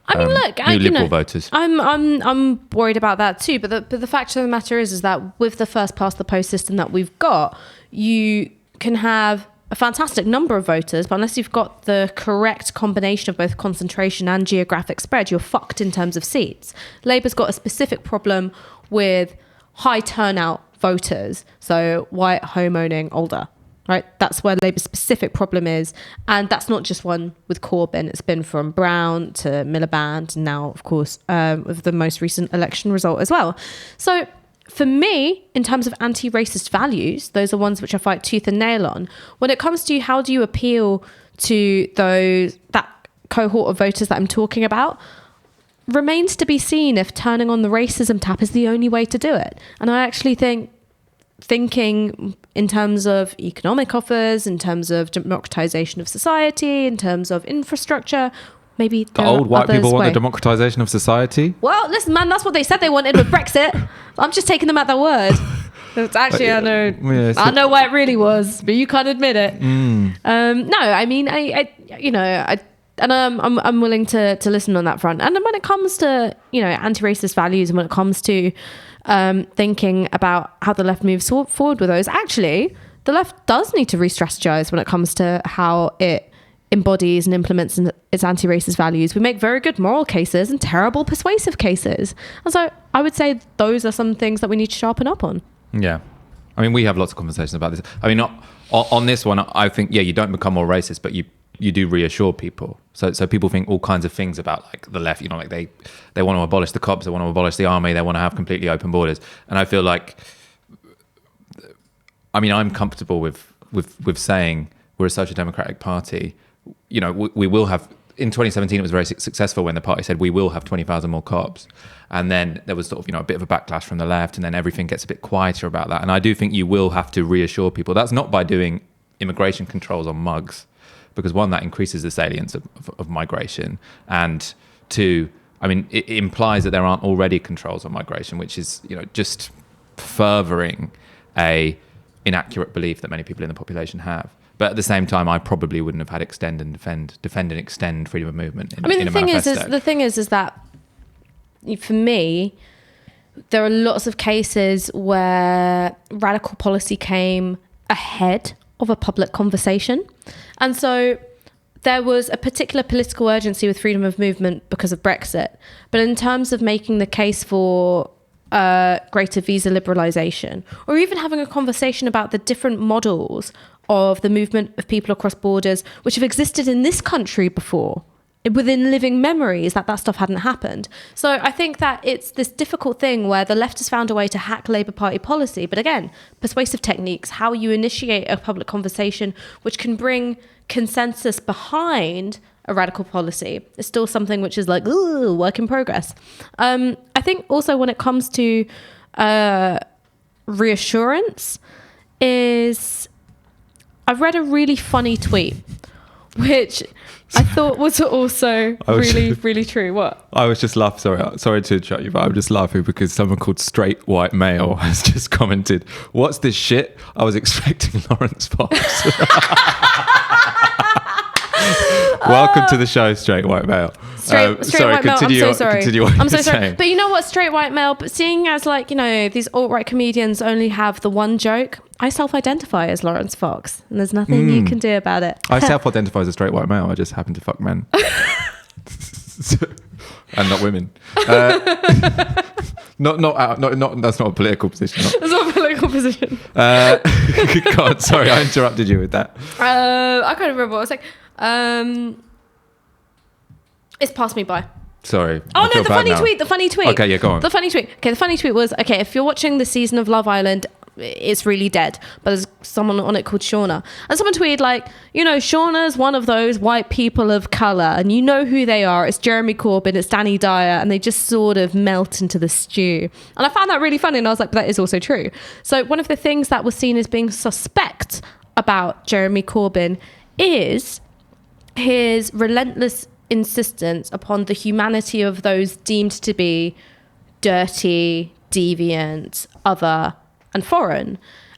I mean, look, new Liberal voters. I'm worried about that too. But the fact of the matter is that with the first past the post system that we've got, you can have a fantastic number of voters, but unless you've got the correct combination of both concentration and geographic spread, you're fucked in terms of seats. Labour's got a specific problem with high turnout voters, so white, home-owning, older, right? That's where Labour's specific problem is, and that's not just one with Corbyn. It's been from Brown to Miliband, and now, of course, with the most recent election result as well. So for me, in terms of anti-racist values, those are ones which I fight tooth and nail on. When it comes to how do you appeal to that cohort of voters that I'm talking about, remains to be seen if turning on the racism tap is the only way to do it. And I actually think thinking in terms of economic offers, in terms of democratization of society, in terms of infrastructure, maybe the old white people want the democratization of society. Well, listen, man, that's what they said they wanted with Brexit. I'm just taking them at their word. It's actually, I know what it really was, but you can't admit it. No, I mean, I'm willing to listen on that front. And when it comes to, anti-racist values, and when it comes to thinking about how the left moves forward with those, actually, the left does need to re-strategize when it comes to how it embodies and implements its anti-racist values. We make very good moral cases and terrible persuasive cases. And so I would say those are some things that we need to sharpen up on. Yeah. I mean, we have lots of conversations about this. I mean, on this one, I think, you don't become more racist, but you do reassure people. So people think all kinds of things about like the left, like they want to abolish the cops, they want to abolish the army, they want to have completely open borders. And I feel like, I'm comfortable with saying we're a social democratic party. We will have, in 2017 it was very successful when the party said we will have 20,000 more cops. And then there was sort of, a bit of a backlash from the left, and then everything gets a bit quieter about that. And I do think you will have to reassure people. That's not by doing immigration controls on mugs, because one, that increases the salience of migration, and two, it implies that there aren't already controls on migration, which is, just furthering a inaccurate belief that many people in the population have. But at the same time, I probably wouldn't have had defend and extend freedom of movement in a manifesto. The thing is that for me, there are lots of cases where radical policy came ahead of a public conversation. And so there was a particular political urgency with freedom of movement because of Brexit. But in terms of making the case for greater visa liberalisation, or even having a conversation about the different models of the movement of people across borders, which have existed in this country before, within living memories, that stuff hadn't happened. So I think that it's this difficult thing where the left has found a way to hack Labour Party policy. But again, persuasive techniques, how you initiate a public conversation which can bring consensus behind a radical policy is still something which is like, ooh, work in progress. I think also when it comes to reassurance is, I've read a really funny tweet, which I thought was also really true. What? I was just laughing. Sorry to interrupt you, but I'm just laughing because someone called Straight White Male has just commented, "What's this shit? I was expecting Laurence Fox." Welcome to the show, Straight White Male. Straight white male. I'm so sorry. I'm so sorry. Saying. But you know what? Straight white male. But seeing as these alt-right comedians only have the one joke, I self-identify as Laurence Fox, and there's nothing you can do about it. I self-identify as a straight white male. I just happen to fuck men, and not women. Not. That's not a political position. That's not a political position. God, sorry, I interrupted you with that. I can't remember what I was like. It's passed me by. Sorry. Oh no, the funny tweet. Okay, yeah, go on. The funny tweet. Okay, the funny tweet was, if you're watching the season of Love Island, it's really dead. But there's someone on it called Shauna. And someone tweeted like, Shauna's one of those white people of colour, and you know who they are. It's Jeremy Corbyn, it's Danny Dyer, and they just sort of melt into the stew. And I found that really funny, and I was like, but that is also true. So one of the things that was seen as being suspect about Jeremy Corbyn is his relentless insistence upon the humanity of those deemed to be dirty, deviant, other, and foreign.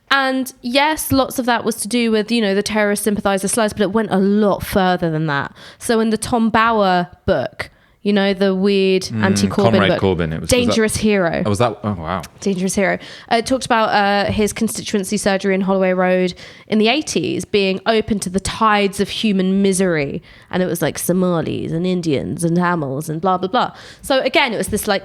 And yes, lots of that was to do with, the terrorist sympathiser slurs, but it went a lot further than that. So in the Tom Bauer book, the weird anti-Corbyn book, Corbyn, it was Dangerous Hero. Oh, was that? Oh, wow. Dangerous Hero. It talked about his constituency surgery in Holloway Road in the 80s being open to the tides of human misery. And it was like Somalis and Indians and Tamils and blah, blah, blah. So again, it was this like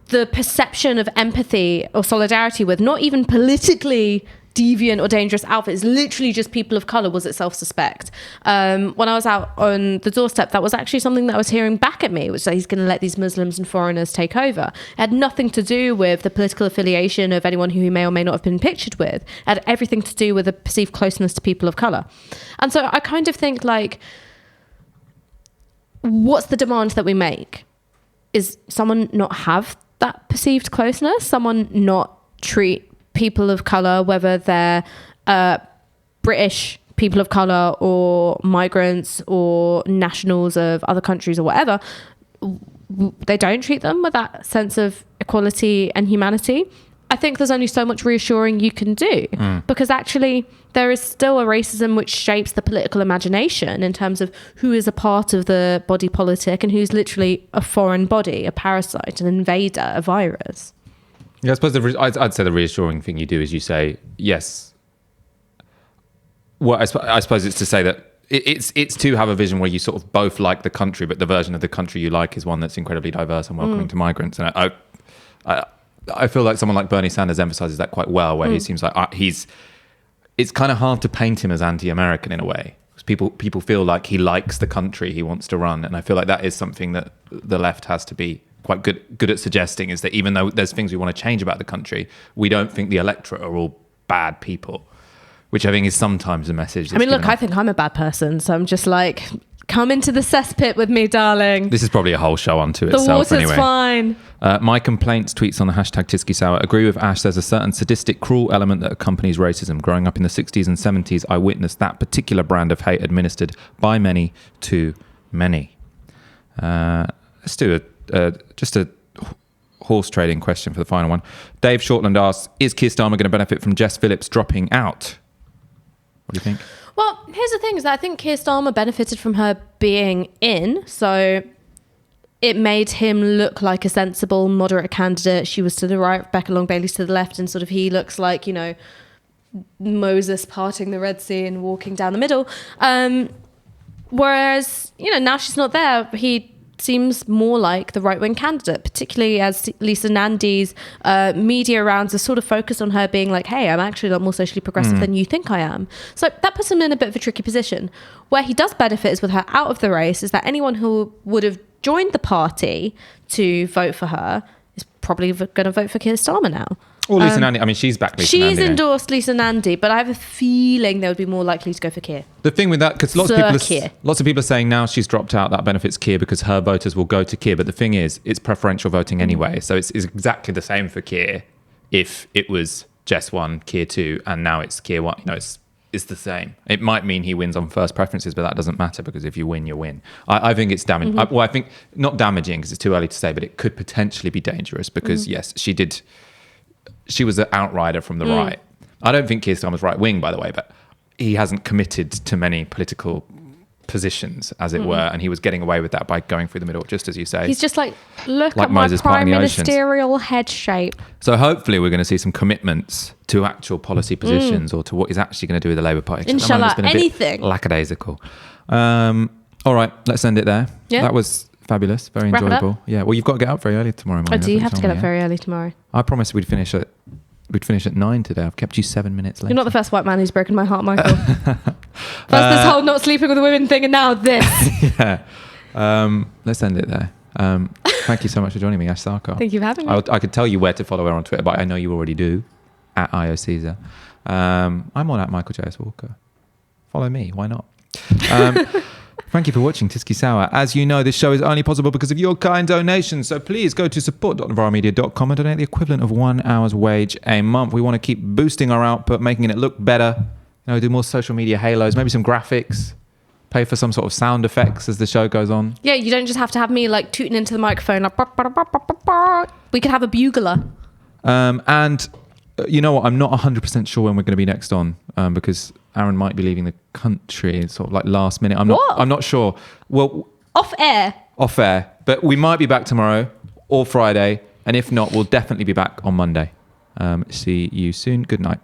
the perception of empathy or solidarity with not even politically deviant or dangerous outfits, literally just people of colour, was itself suspect. When I was out on the doorstep, that was actually something that I was hearing back at me, which is that he's going to let these Muslims and foreigners take over. It had nothing to do with the political affiliation of anyone who he may or may not have been pictured with. It had everything to do with a perceived closeness to people of colour. And so I kind of think like, what's the demand that we make? Is someone not have that perceived closeness? Someone not treat people of colour, whether they're British people of colour or migrants or nationals of other countries or whatever, they don't treat them with that sense of equality and humanity. I think there's only so much reassuring you can do, because actually there is still a racism which shapes the political imagination in terms of who is a part of the body politic and who's literally a foreign body, a parasite, an invader, a virus. Yeah, I suppose I'd say the reassuring thing you do is you say, yes. Well, I suppose it's to say that it's to have a vision where you sort of both like the country, but the version of the country you like is one that's incredibly diverse and welcoming to migrants. And I feel like someone like Bernie Sanders emphasises that quite well, where he seems like it's kind of hard to paint him as anti-American in a way. Because people feel like he likes the country he wants to run. And I feel like that is something that the left has to be quite good at suggesting, is that even though there's things we want to change about the country, we don't think the electorate are all bad people, which I think is sometimes a message. I mean, look, I think I'm a bad person, so I'm just like, come into the cesspit with me, darling. This is probably a whole show unto itself. The water's anyway. Fine. My complaints tweets on the hashtag Tisky Sour. Agree with Ash. There's a certain sadistic, cruel element that accompanies racism. Growing up in the 60s and 70s, I witnessed that particular brand of hate administered by many to many. Let's do just a horse trading question for the final one. Dave Shortland asks, is Keir Starmer going to benefit from Jess Phillips dropping out? What do you think? Well, here's the thing, is that I think Keir Starmer benefited from her being in, so it made him look like a sensible, moderate candidate. She was to the right, Rebecca Long-Bailey's to the left, and sort of he looks like, Moses parting the Red Sea and walking down the middle. Whereas, now she's not there, he seems more like the right-wing candidate, particularly as Lisa Nandy's media rounds are sort of focused on her being like, hey, I'm actually a lot more socially progressive than you think I am. So that puts him in a bit of a tricky position. Where he does benefit is with her out of the race, is that anyone who would have joined the party to vote for her is probably going to vote for Keir Starmer now. Or Lisa Nandy. I mean, she's back Lisa Nandy. She's endorsed Lisa Nandy, but I have a feeling they would be more likely to go for Keir. The thing with that, because lots of people are saying now she's dropped out, that benefits Keir because her voters will go to Keir. But the thing is, it's preferential voting anyway. So it's exactly the same for Keir if it was Jess 1, Keir 2, and now it's Keir 1. It's the same. It might mean he wins on first preferences, but that doesn't matter because if you win, you win. I think it's damaging. I think not damaging because it's too early to say, but it could potentially be dangerous because, yes, she was an outrider from the right. I don't think Keir Starmer's right wing, by the way, but he hasn't committed to many political positions, as it were, and he was getting away with that by going through the middle, just as you say. He's just like at Moses my prime ministerial head shape. So hopefully we're going to see some commitments to actual policy positions or to what he's actually going to do with the Labour Party. Inshallah, anything. Lackadaisical. All right, let's end it there. Yeah. That was fabulous, very enjoyable. Yeah, well, you've got to get up very early tomorrow morning. Oh, do you have to get up very early tomorrow? I promised we'd finish at 9 today. I've kept you 7 minutes late. You're not the first white man who's broken my heart, Michael. First this whole not sleeping with the women thing, and now this. Yeah. Let's end it there. Thank you so much for joining me, Ash Sarkar. Thank you for having me. I could tell you where to follow her on Twitter, but I know you already do. at IOCaesar. I'm on at Michael J.S. Walker. Follow me, why not? Thank you for watching Tysky Sour. As you know, this show is only possible because of your kind donations. So please go to support.novaramedia.com and donate the equivalent of 1 hour's wage a month. We want to keep boosting our output, making it look better. Do more social media halos, maybe some graphics, pay for some sort of sound effects as the show goes on. Yeah, you don't just have to have me like tooting into the microphone. Like, we could have a bugler. And you know what? I'm not 100% sure when we're going to be next on because Aaron might be leaving the country sort of like last minute. I'm not sure. Well, off air, but we might be back tomorrow or Friday, and if not, we'll definitely be back on Monday. See you soon. Good night.